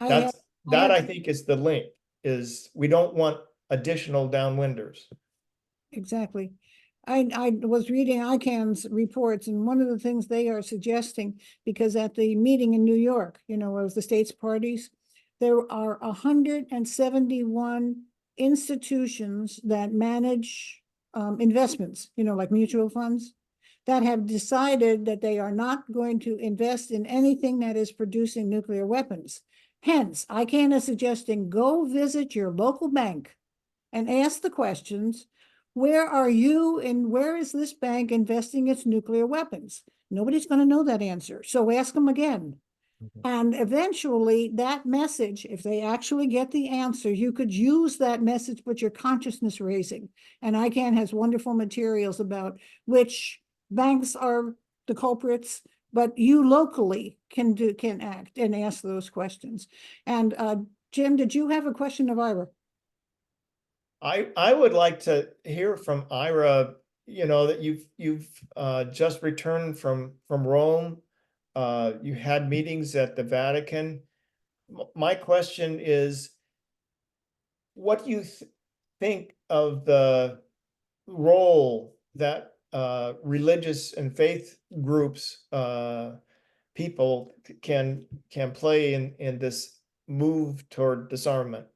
I have, I think is the link, is we don't want additional downwinders. exactly. I was reading ICANN's reports, and one of the things they are suggesting, because at the meeting in New York, of the states parties, there are 171 institutions that manage investments, like mutual funds, that have decided that they are not going to invest in anything that is producing nuclear weapons. Hence, ICANN is suggesting go visit your local bank and ask the questions, where are you and where is this bank investing its nuclear weapons? Nobody's going to know that answer. So ask them again. And eventually that message, if they actually get the answer, you could use that message, but your consciousness raising. And ICANN has wonderful materials about which banks are the culprits, but you locally can act and ask those questions. And Jim, did you have a question of Ira? I would like to hear from Ira, that you've just returned from Rome. You had meetings at the Vatican. My question is, what do you think of the role that religious and faith groups, people can play in this move toward disarmament?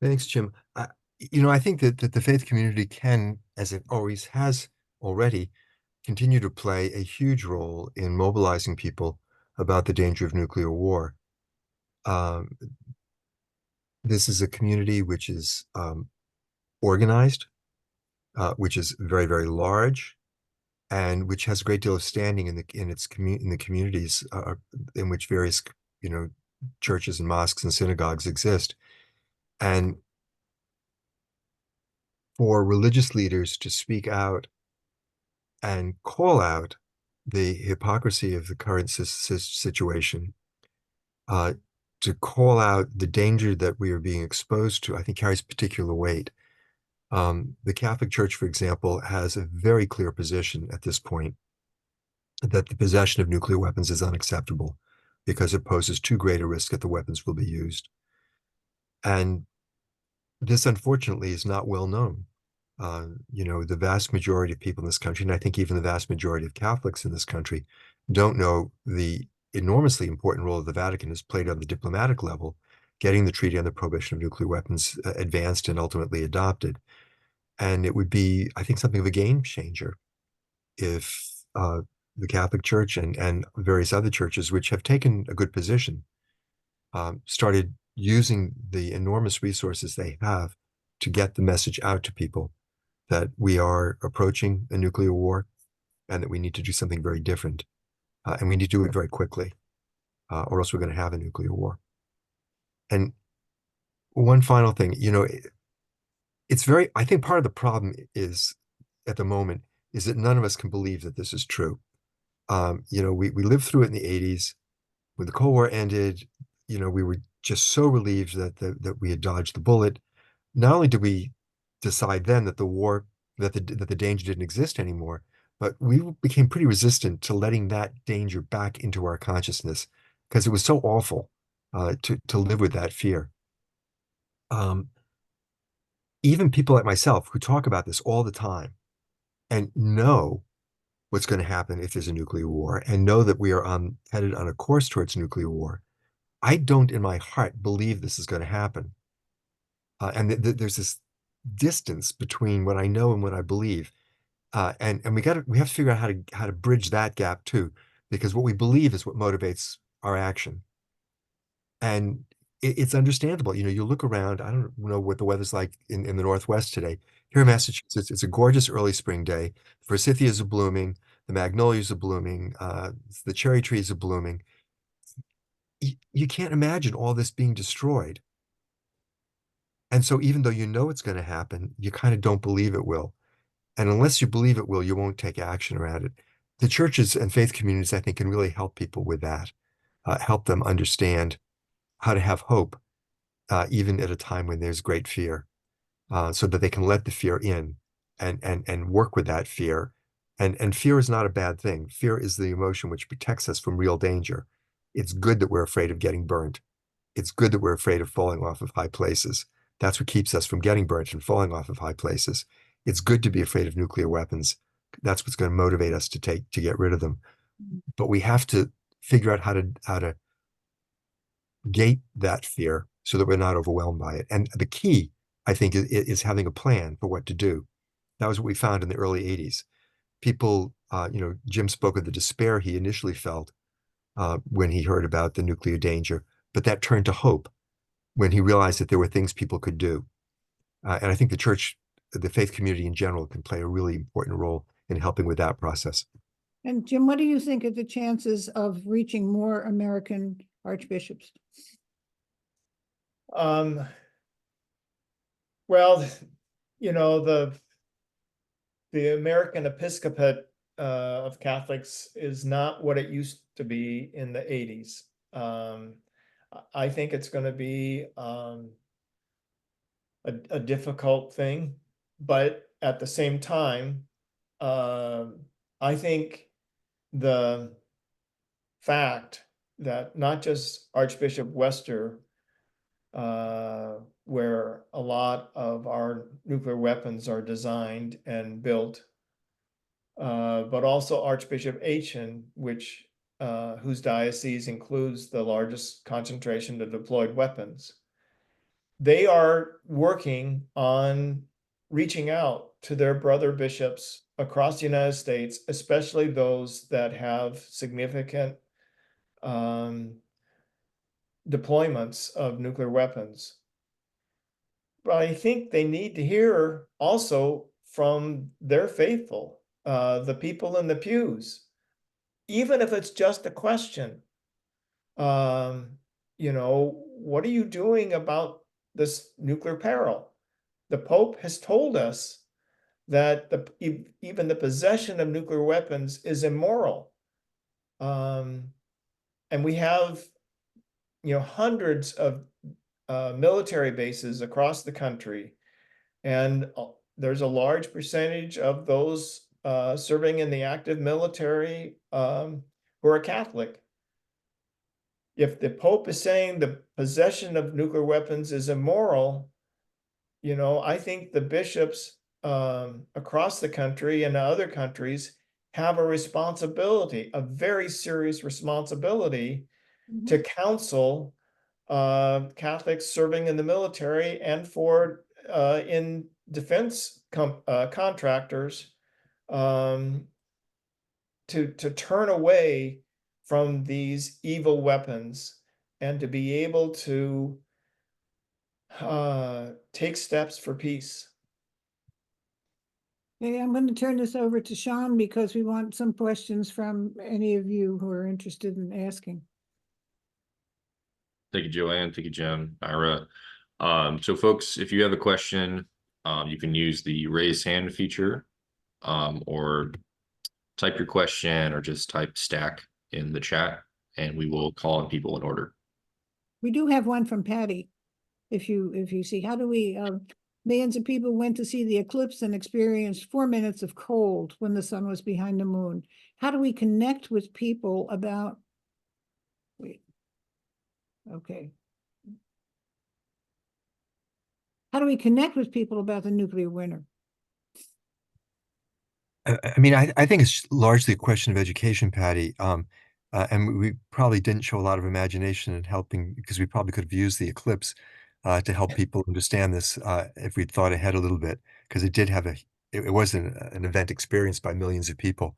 Thanks, Jim. I think that the faith community can, as it always has already, continue to play a huge role in mobilizing people about the danger of nuclear war. Um, this is a community which is organized, which is very, very large, and which has a great deal of standing in the communities in which various churches and mosques and synagogues exist. And for religious leaders to speak out and call out the hypocrisy of the current situation, to call out the danger that we are being exposed to, I think carries particular weight. The Catholic Church, for example, has a very clear position at this point that the possession of nuclear weapons is unacceptable because it poses too great a risk that the weapons will be used. And this, unfortunately, is not well known. The vast majority of people in this country, and I think even the vast majority of Catholics in this country, don't know the enormously important role the Vatican has played on the diplomatic level, getting the Treaty on the Prohibition of Nuclear Weapons advanced and ultimately adopted. And it would be, I think, something of a game changer if the Catholic Church and various other churches, which have taken a good position, started using the enormous resources they have to get the message out to people that we are approaching a nuclear war and that we need to do something very different. And we need to do it very quickly, or else we're going to have a nuclear war. And one final thing, I think part of the problem is, at the moment, is that none of us can believe that this is true. We lived through it in the 80s. When the Cold War ended, we were just so relieved that we had dodged the bullet. Not only did we decide then that the danger didn't exist anymore, but we became pretty resistant to letting that danger back into our consciousness because it was so awful to live with that fear. Even people like myself who talk about this all the time and know what's going to happen if there's a nuclear war and know that we are headed on a course towards nuclear war, I don't in my heart believe this is going to happen. And there's this distance between what I know and what I believe. And we have to figure out how to bridge that gap too, because what we believe is what motivates our action. And it's understandable. You look around, I don't know what the weather's like in the Northwest today. Here in Massachusetts, it's a gorgeous early spring day. Forsythias are blooming, the magnolias are blooming, the cherry trees are blooming. You can't imagine all this being destroyed. And so even though you know it's going to happen, you kind of don't believe it will. And unless you believe it will, you won't take action around it. The churches and faith communities, I think, can really help people with that, help them understand how to have hope, even at a time when there's great fear, so that they can let the fear in and work with that fear. And fear is not a bad thing. Fear is the emotion which protects us from real danger. It's good that we're afraid of getting burnt. It's good that we're afraid of falling off of high places. That's what keeps us from getting burnt and falling off of high places. It's good to be afraid of nuclear weapons. That's what's going to motivate us to get rid of them. But we have to figure out how to gate that fear so that we're not overwhelmed by it. And the key, I think, is having a plan for what to do. That was what we found in the early 80s. People, Jim spoke of the despair he initially felt when he heard about the nuclear danger, but that turned to hope when he realized that there were things people could do. And I think the church, the faith community in general, can play a really important role in helping with that process. And Jim, what do you think of the chances of reaching more American archbishops? Well, the American episcopate of Catholics is not what it used to be in the 80s. I think it's going to be a difficult thing, but at the same time, I think the fact that not just Archbishop Wester, where a lot of our nuclear weapons are designed and built, but also Archbishop Aitchen, whose diocese includes the largest concentration of deployed weapons. They are working on reaching out to their brother bishops across the United States, especially those that have significant deployments of nuclear weapons. But I think they need to hear also from their faithful, the people in the pews, even if it's just a question. What are you doing about this nuclear peril? The Pope has told us that even the possession of nuclear weapons is immoral. And we have, hundreds of military bases across the country. And there's a large percentage of those serving in the active military who are Catholic. If the Pope is saying the possession of nuclear weapons is immoral, I think the bishops across the country and other countries have a responsibility, a very serious responsibility to counsel Catholics serving in the military and for in defense contractors to turn away from these evil weapons and to be able to take steps for peace. Okay, I'm going to turn this over to Sean because we want some questions from any of you who are interested in asking. Thank you, Joanne. Thank you, Jim, Ira. So folks, if you have a question, you can use the raise hand feature or type your question or just type stack in the chat, and we will call on people in order. We do have one from Patty. If you see, how do we, millions of people went to see the eclipse and experienced 4 minutes of cold when the sun was behind the moon. How do we connect with people about, wait, okay. How do we connect with people about the nuclear winter? I mean, I think it's largely a question of education, Patty. And we probably didn't show a lot of imagination in helping because we probably could have used the eclipse to help people understand this if we'd thought ahead a little bit, because it did have it was an event experienced by millions of people.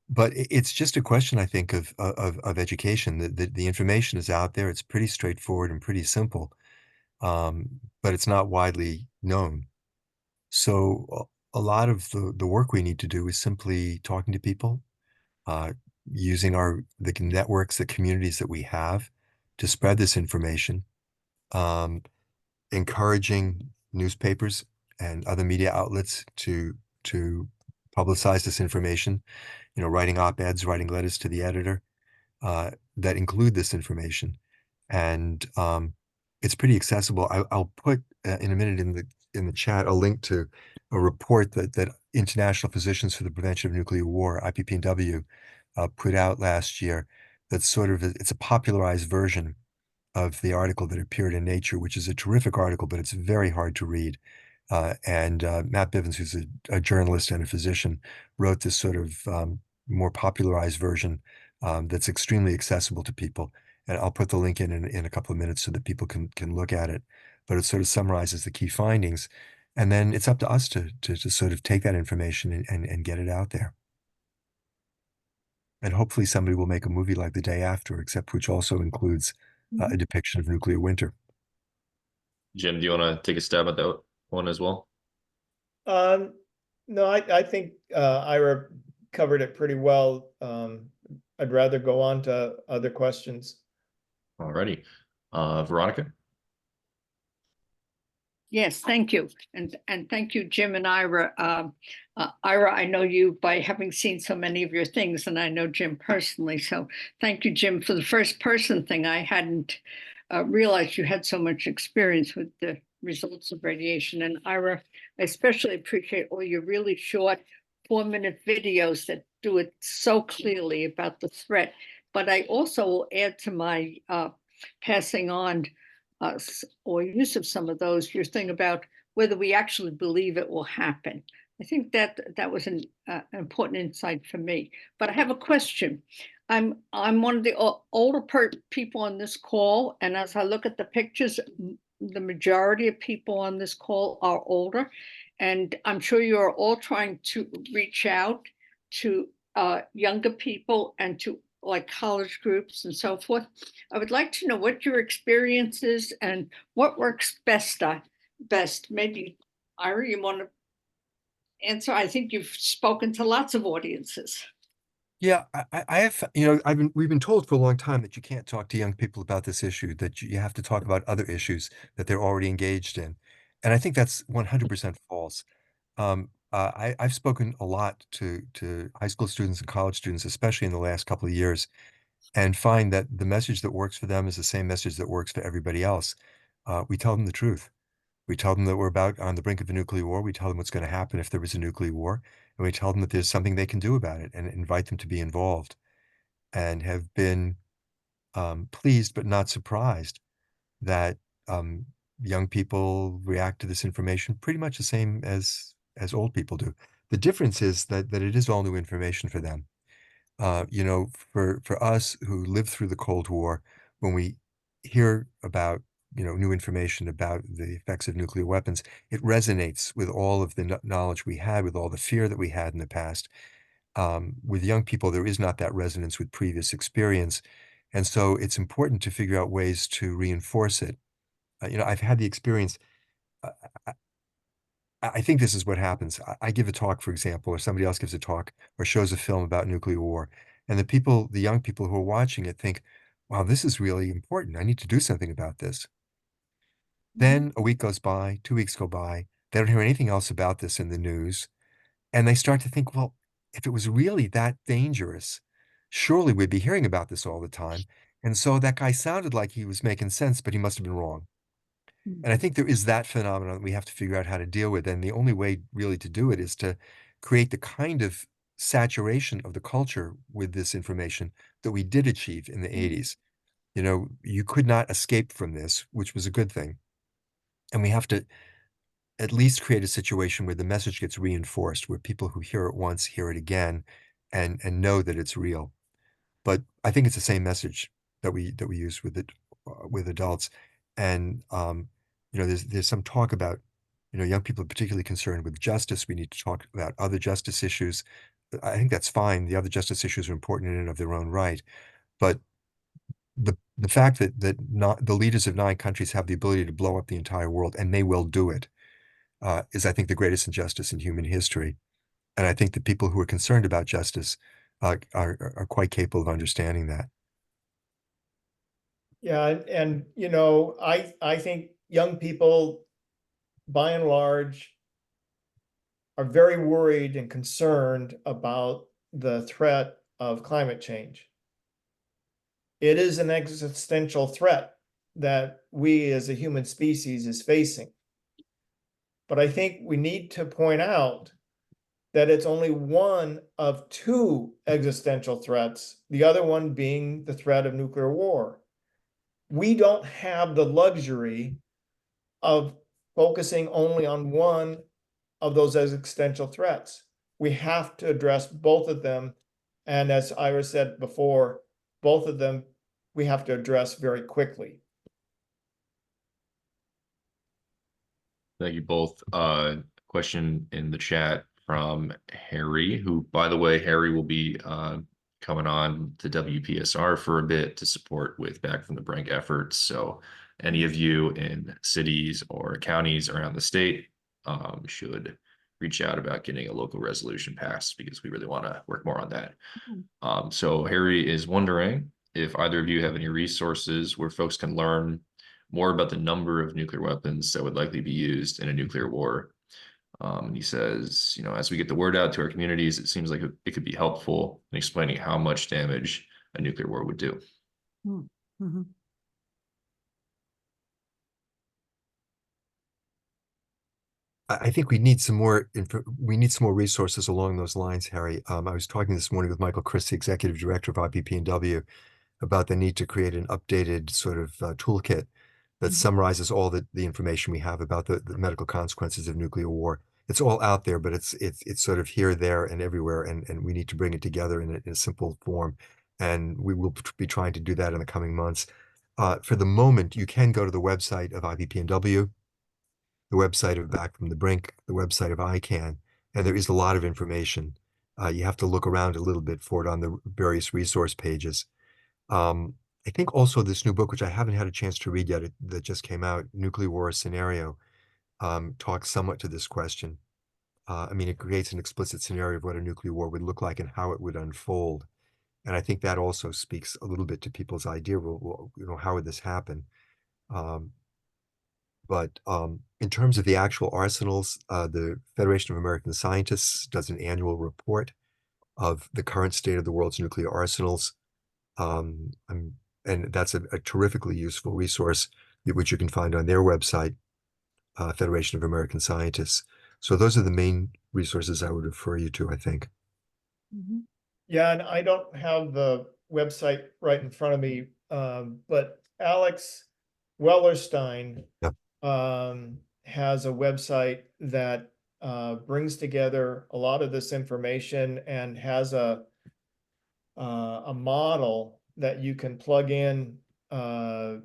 But it's just a question, I think, of education. The information is out there. It's pretty straightforward and pretty simple, but it's not widely known. So a lot of the work we need to do is simply talking to people, uh, using the networks, the communities that we have to spread this information, um, encouraging newspapers and other media outlets to publicize this information, writing op-eds, writing letters to the editor that include this information. And it's pretty accessible. I'll put in a minute in the chat a link to a report that International Physicians for the Prevention of Nuclear War, IPPNW, put out last year. That's sort of it's a popularized version of the article that appeared in Nature, which is a terrific article, but it's very hard to read. And Matt Bivens, who's a journalist and a physician, wrote this sort of more popularized version that's extremely accessible to people. And I'll put the link in a couple of minutes so that people can look at it. But it sort of summarizes the key findings. And then it's up to us to sort of take that information and get it out there. And hopefully somebody will make a movie like The Day After, except which also includes a depiction of nuclear winter. Jim, do you want to take a stab at that one as well? No, I think Ira covered it pretty well. I'd rather go on to other questions. Alrighty. Veronica? Yes, thank you. And thank you, Jim and Ira. Ira, I know you by having seen so many of your things, and I know Jim personally. So thank you, Jim, for the first person thing. I hadn't realized you had so much experience with the results of radiation. And Ira, I especially appreciate all your really short 4-minute videos that do it so clearly about the threat. But I also will add to my passing on or use of some of those, your thing about whether we actually believe it will happen. I think that was an important insight for me. But I have a question. I'm one of the older people on this call, and as I look at the pictures, the majority of people on this call are older, and I'm sure you're all trying to reach out to younger people and to like college groups and so forth. I would like to know what your experience is and what works best. Maybe, Ira, you want to answer? I think you've spoken to lots of audiences. Yeah, I have, we've been told for a long time that you can't talk to young people about this issue, that you have to talk about other issues that they're already engaged in. And I think that's 100% false. I've spoken a lot to high school students and college students, especially in the last couple of years, and find that the message that works for them is the same message that works for everybody else. We tell them the truth. We tell them that we're about on the brink of a nuclear war. We tell them what's going to happen if there was a nuclear war. And we tell them that there's something they can do about it and invite them to be involved, and have been pleased but not surprised that young people react to this information pretty much the same as old people do. The difference is that it is all new information for them. For us who lived through the Cold War, when we hear about new information about the effects of nuclear weapons, it resonates with all of the knowledge we had, with all the fear that we had in the past. With young people, there is not that resonance with previous experience. And so it's important to figure out ways to reinforce it. I've had the experience. I, I think this is what happens. I give a talk, for example, or somebody else gives a talk or shows a film about nuclear war. And the young people who are watching it think, wow, this is really important. I need to do something about this. Then a week goes by, 2 weeks go by. They don't hear anything else about this in the news. And they start to think, well, if it was really that dangerous, surely we'd be hearing about this all the time. And so that guy sounded like he was making sense, but he must have been wrong. And I think there is that phenomenon that we have to figure out how to deal with. And the only way really to do it is to create the kind of saturation of the culture with this information that we did achieve in the 80s. You know, you could not escape from this, which was a good thing. And we have to at least create a situation where the message gets reinforced, where people who hear it once hear it again and know that it's real. But I think it's the same message that we use with it with adults. And you know, there's some talk about, you know, young people are particularly concerned with justice. We need to talk about other justice issues. I think that's fine. The other justice issues are important in and of their own right. But the fact that not the leaders of 9 countries have the ability to blow up the entire world, and they will do it, is, I think, the greatest injustice in human history. And I think the people who are concerned about justice are quite capable of understanding that. Yeah, and you know, I think young people, by and large, are very worried and concerned about the threat of climate change. It is an existential threat that we as a human species is facing. But I think we need to point out that it's only one of 2 existential threats, the other one being the threat of nuclear war. We don't have the luxury of focusing only on one of those existential threats. We have to address both of them. And as Ira said before, both of them we have to address very quickly. Thank you both. Question in the chat from Harry, who, by the way, Harry will be coming on to WPSR for a bit to support with Back from the Brink efforts. So any of you in cities or counties around the state should reach out about getting a local resolution passed, because we really want to work more on that. So Harry is wondering if either of you have any resources where folks can learn more about the number of nuclear weapons that would likely be used in a nuclear war. And he says, you know, as we get the word out to our communities, it seems like it could be helpful in explaining how much damage a nuclear war would do. Mhm. I think we need some more resources along those lines, Harry. I was talking this morning with Michael Chris, the executive director of IPP&W, about the need to create an updated sort of toolkit that summarizes all the information we have about the medical consequences of nuclear war. It's all out there, but it's sort of here, there, and everywhere, and we need to bring it together in a simple form. And we will be trying to do that in the coming months. For the moment, you can go to the website of IPP&W, the website of Back from the Brink, the website of ICANN, and there is a lot of information. You have to look around a little bit for it on the various resource pages. I think also this new book, which I haven't had a chance to read yet, that just came out, Nuclear War Scenario, talks somewhat to this question. I mean, it creates an explicit scenario of what a nuclear war would look like and how it would unfold. And I think that also speaks a little bit to people's idea, well, you know, how would this happen? But in terms of the actual arsenals, the Federation of American Scientists does an annual report of the current state of the world's nuclear arsenals. And that's a terrifically useful resource, which you can find on their website, Federation of American Scientists. So those are the main resources I would refer you to, I think. Yeah, and I don't have the website right in front of me, but Alex Wellerstein Yep. has a website that brings together a lot of this information and has a model that you can plug in either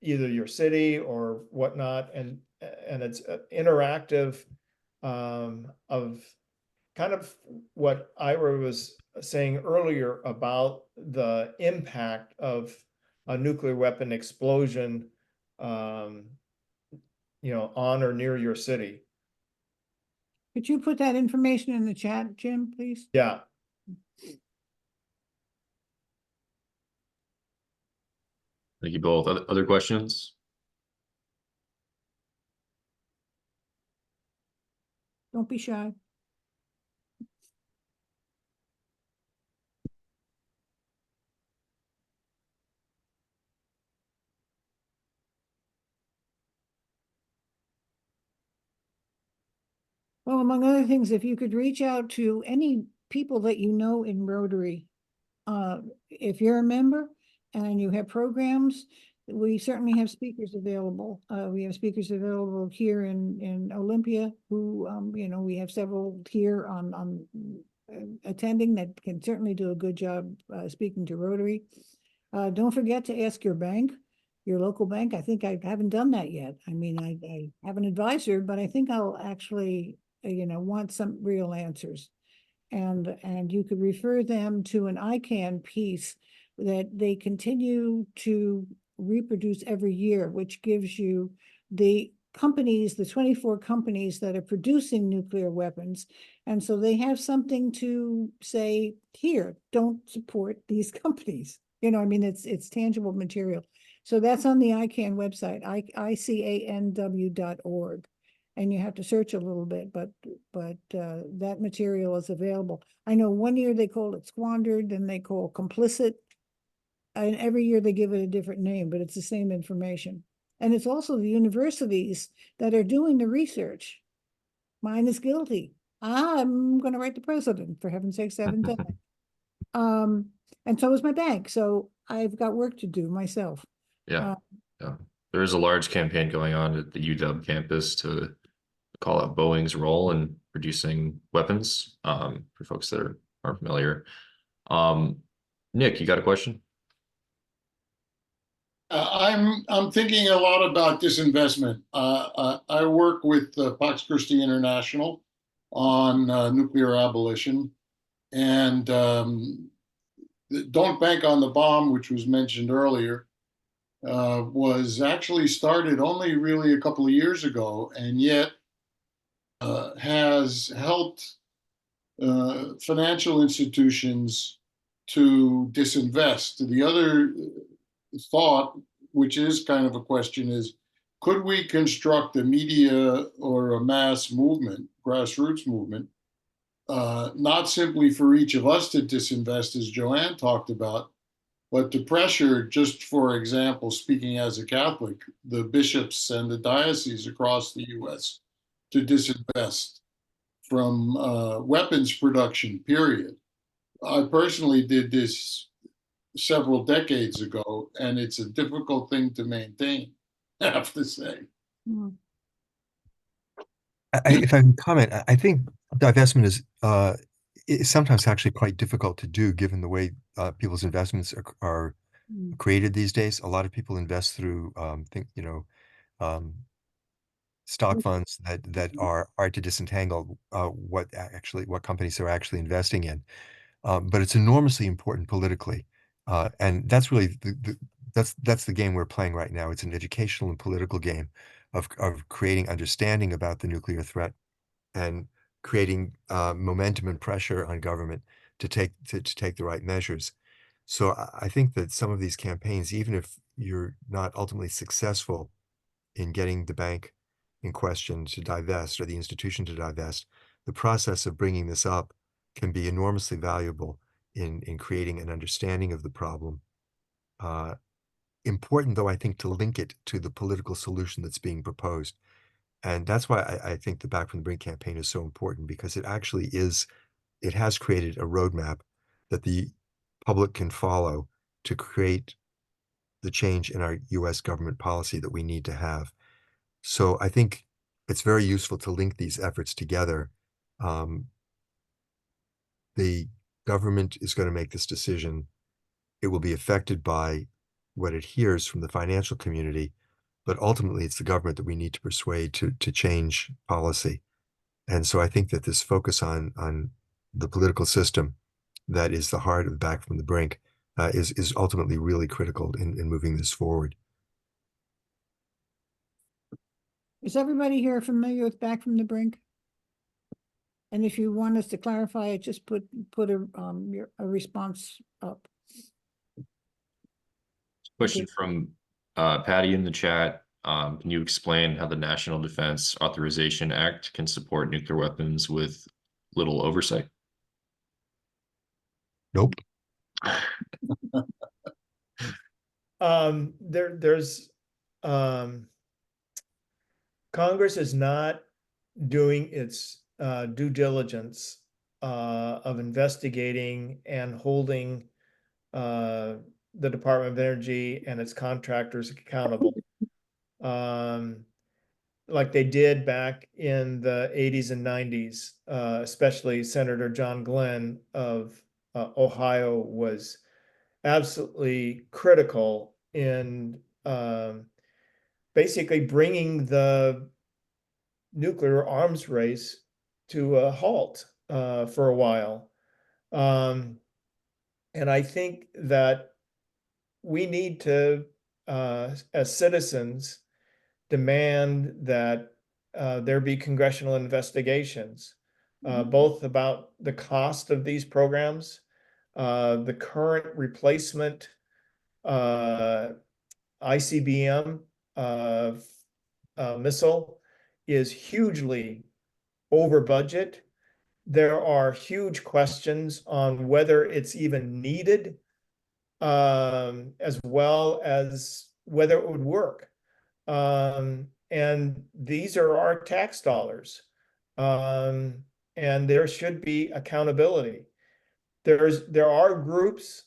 your city or whatnot, and it's interactive of kind of what Ira was saying earlier about the impact of a nuclear weapon explosion, you know, on or near your city. Could you put that information in the chat, Jim, please? Yeah. Thank you both. Other questions? Don't be shy. among other things, if you could reach out to any people that you know in Rotary, if you're a member and you have programs, we certainly have speakers available. We have speakers available here in Olympia who, you know, we have several here on attending that can certainly do a good job speaking to Rotary. Don't forget to ask your bank, your local bank. I think I haven't done that yet. I mean, I have an advisor, but I think I'll actually, you know, want some real answers. And you could refer them to an ICANN piece that they continue to reproduce every year, which gives you the companies, the 24 companies that are producing nuclear weapons. And so they have something to say, here, don't support these companies. You know, I mean, it's tangible material. So that's on the ICANN website, ICANW.org. And you have to search a little bit, but that material is available. I know one year they called it squandered, and they call complicit. And every year they give it a different name, but it's the same information. And it's also the universities that are doing the research. Mine is guilty. I'm going to write the president, for heaven's sakes, 7 times. And so is my bank. So I've got work to do myself. Yeah. Yeah. There is a large campaign going on at the UW campus to call out Boeing's role in producing weapons, for folks that aren't familiar. Nick, you got a question? I'm thinking a lot about disinvestment. I work with Pax Christi International on nuclear abolition, and Don't Bank on the Bomb, which was mentioned earlier, was actually started only really a couple of years ago, and yet has helped financial institutions to disinvest. The other thought, which is kind of a question, is could we construct a media or a mass movement, grassroots movement, not simply for each of us to disinvest, as Joanne talked about, but to pressure, just for example, speaking as a Catholic, the bishops and the dioceses across the US to disinvest from weapons production, period. I personally did this several decades ago, and it's a difficult thing to maintain, I have to say. If I can comment, I think divestment is sometimes actually quite difficult to do given the way people's investments are created these days. A lot of people invest through stock funds that are hard to disentangle what companies they're actually investing in. But it's enormously important politically. And that's really that's the game we're playing right now. It's an educational and political game of creating understanding about the nuclear threat and creating momentum and pressure on government to take the right measures. So I think that some of these campaigns, even if you're not ultimately successful in getting the bank in question to divest or the institution to divest, the process of bringing this up can be enormously valuable in creating an understanding of the problem. Important, though, I think, to link it to the political solution that's being proposed. And that's why I think the Back from the Brink campaign is so important, because it actually it has created a roadmap that the public can follow to create the change in our US government policy that we need to have. So I think it's very useful to link these efforts together. The government is going to make this decision. It will be affected by what it hears from the financial community, but ultimately it's the government that we need to persuade to change policy. And so I think that this focus on the political system that is the heart of Back from the Brink is ultimately really critical in moving this forward. Is everybody here familiar with Back from the Brink? And if you want us to clarify it, just put a response up. Question Okay. from Patty in the chat. Can you explain how the National Defense Authorization Act can support nuclear weapons with little oversight? Nope. There's Congress is not doing its due diligence of investigating and holding the Department of Energy and its contractors accountable. Like they did back in the 80s and 90s, especially Senator John Glenn of Ohio was absolutely critical in basically bringing the nuclear arms race to a halt for a while. And I think that we need to, as citizens, demand that there be congressional investigations, both about the cost of these programs, the current replacement ICBM missile is hugely over budget. There are huge questions on whether it's even needed, as well as whether it would work. And these are our tax dollars. And there should be accountability. There are groups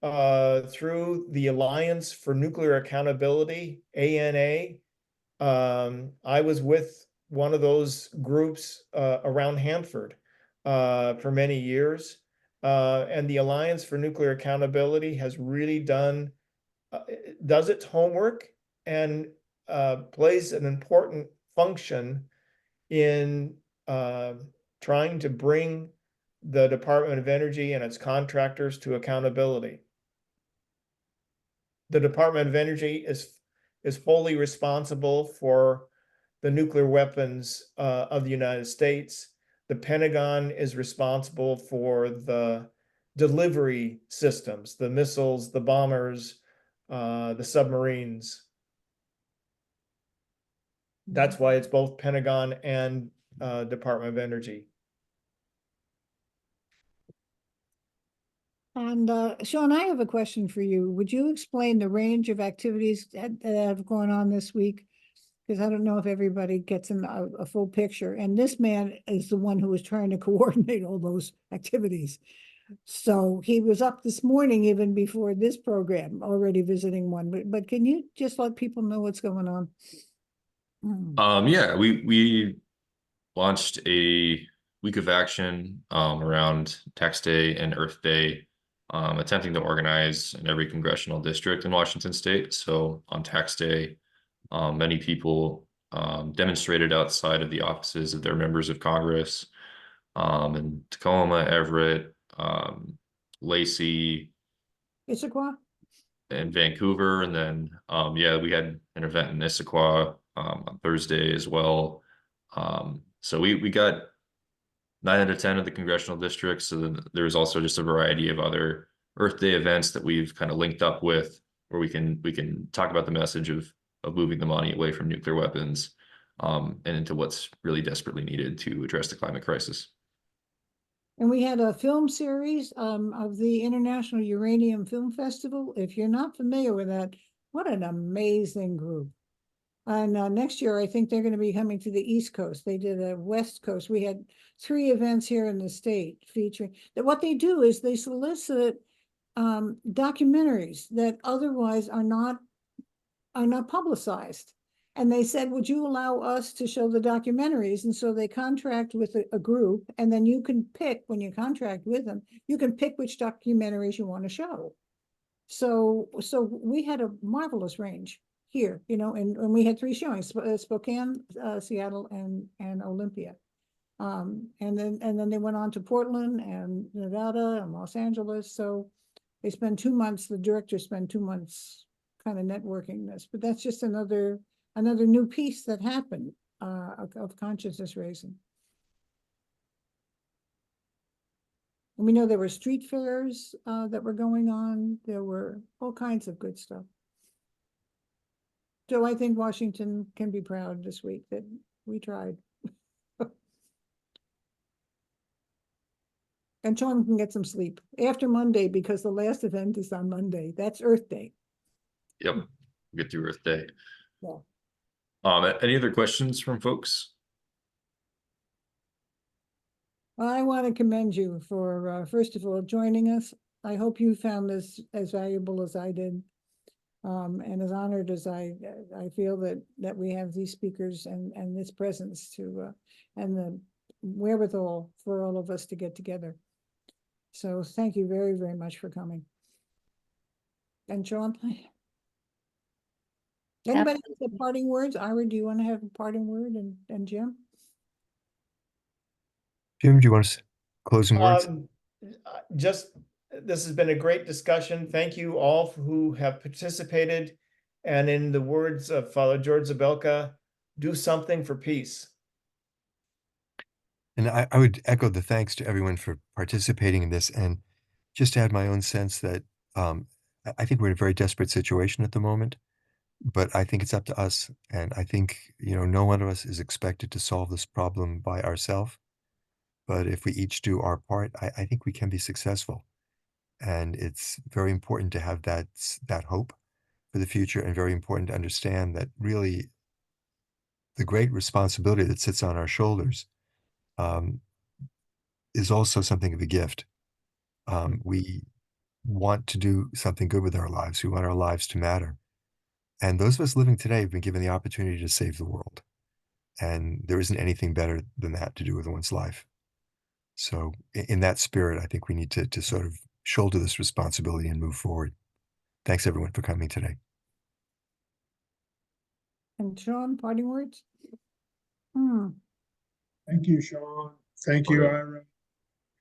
through the Alliance for Nuclear Accountability, ANA. I was with one of those groups around Hanford for many years. And the Alliance for Nuclear Accountability has really does its homework and plays an important function in trying to bring the Department of Energy and its contractors to accountability. The Department of Energy is fully responsible for the nuclear weapons of the United States. The Pentagon is responsible for the delivery systems, the missiles, the bombers, the submarines. That's why it's both Pentagon and Department of Energy. And Sean, I have a question for you. Would you explain the range of activities that have gone on this week? Because I don't know if everybody gets a full picture. And this man is the one who was trying to coordinate all those activities. So he was up this morning, even before this program, already visiting one. But can you just let people know what's going on? Yeah, we launched a week of action around Tax Day and Earth Day, attempting to organize in every congressional district in Washington State. So on Tax Day, many people demonstrated outside of the offices of their members of Congress in Tacoma, Everett, Lacey, Issaquah? and Vancouver. And then, yeah, we had an event in Issaquah on Thursday as well. So we got 9 out of 10 of the congressional districts. So then there's also just a variety of other Earth Day events that we've kind of linked up with, where we can talk about the message of moving the money away from nuclear weapons and into what's really desperately needed to address the climate crisis. And we had a film series of the International Uranium Film Festival. If you're not familiar with that, what an amazing group. And next year, I think they're going to be coming to the East Coast. They did a West Coast. We had 3 events here in the state featuring that. What they do is they solicit documentaries that otherwise are not publicized. And they said, would you allow us to show the documentaries? And so they contract with a group, and then you can pick, when you contract with them, you can pick which documentaries you want to show. So we had a marvelous range here, and we had 3 showings: Spokane, Seattle, and Olympia. And then they went on to Portland and Nevada and Los Angeles. So they spend 2 months, the directors spend 2 months kind of networking this, but that's just another new piece that happened of consciousness raising. And we know there were street fairs that were going on. There were all kinds of good stuff. So I think Washington can be proud this week that we tried. And Sean can get some sleep after Monday, because the last event is on Monday. That's Earth Day. Yep, get through Earth Day. Yeah. Any other questions from folks? Well, I want to commend you for, first of all, joining us. I hope you found this as valuable as I did. And as honored as I feel that we have these speakers and this presence to, and the wherewithal for all of us to get together. So thank you very, very much for coming. And Sean? Anybody have parting words? Ira, do you want to have a parting word, and Jim? Jim, do you want to closing words? Just, this has been a great discussion. Thank you all who have participated. And in the words of Father George Zabelka, do something for peace. And I would echo the thanks to everyone for participating in this, and just add my own sense that I think we're in a very desperate situation at the moment, but I think it's up to us. And I think, no one of us is expected to solve this problem by ourselves. But if we each do our part, I think we can be successful. And it's very important to have that hope for the future, and very important to understand that really the great responsibility that sits on our shoulders is also something of a gift. We want to do something good with our lives. We want our lives to matter. And those of us living today have been given the opportunity to save the world. And there isn't anything better than that to do with one's life. So in that spirit, I think we need to sort of shoulder this responsibility and move forward. Thanks everyone for coming today. And Sean, parting words? Thank you, Sean. Thank you, Okay. Ira.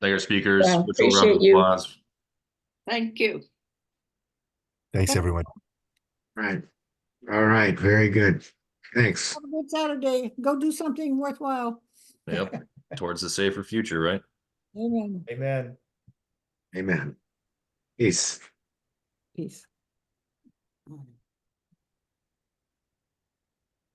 Thank our speakers. Yeah, Virtual round of appreciate you. applause. Thank you. Thanks everyone. Right. All right. Very good. Thanks. Have a good Saturday. Go do something worthwhile. Yep. Towards the safer future, right? Amen. Amen. Amen. Peace. Peace.